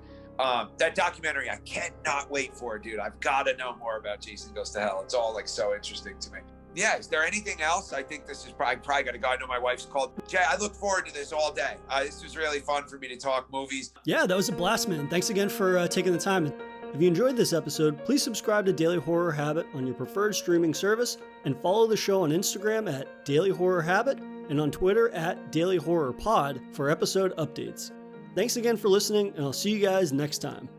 that documentary, I cannot wait for it, dude. I've got to know more about Jason Goes to Hell. It's all like so interesting to me. Yeah, is there anything else? I think this is probably got to go. I know my wife's called. Jay, I look forward to this all day. This was really fun for me to talk movies. Yeah, that was a blast, man. Thanks again for taking the time. If you enjoyed this episode, please subscribe to Daily Horror Habit on your preferred streaming service and follow the show on Instagram at Daily Horror Habit and on Twitter at Daily Horror Pod for episode updates. Thanks again for listening, and I'll see you guys next time.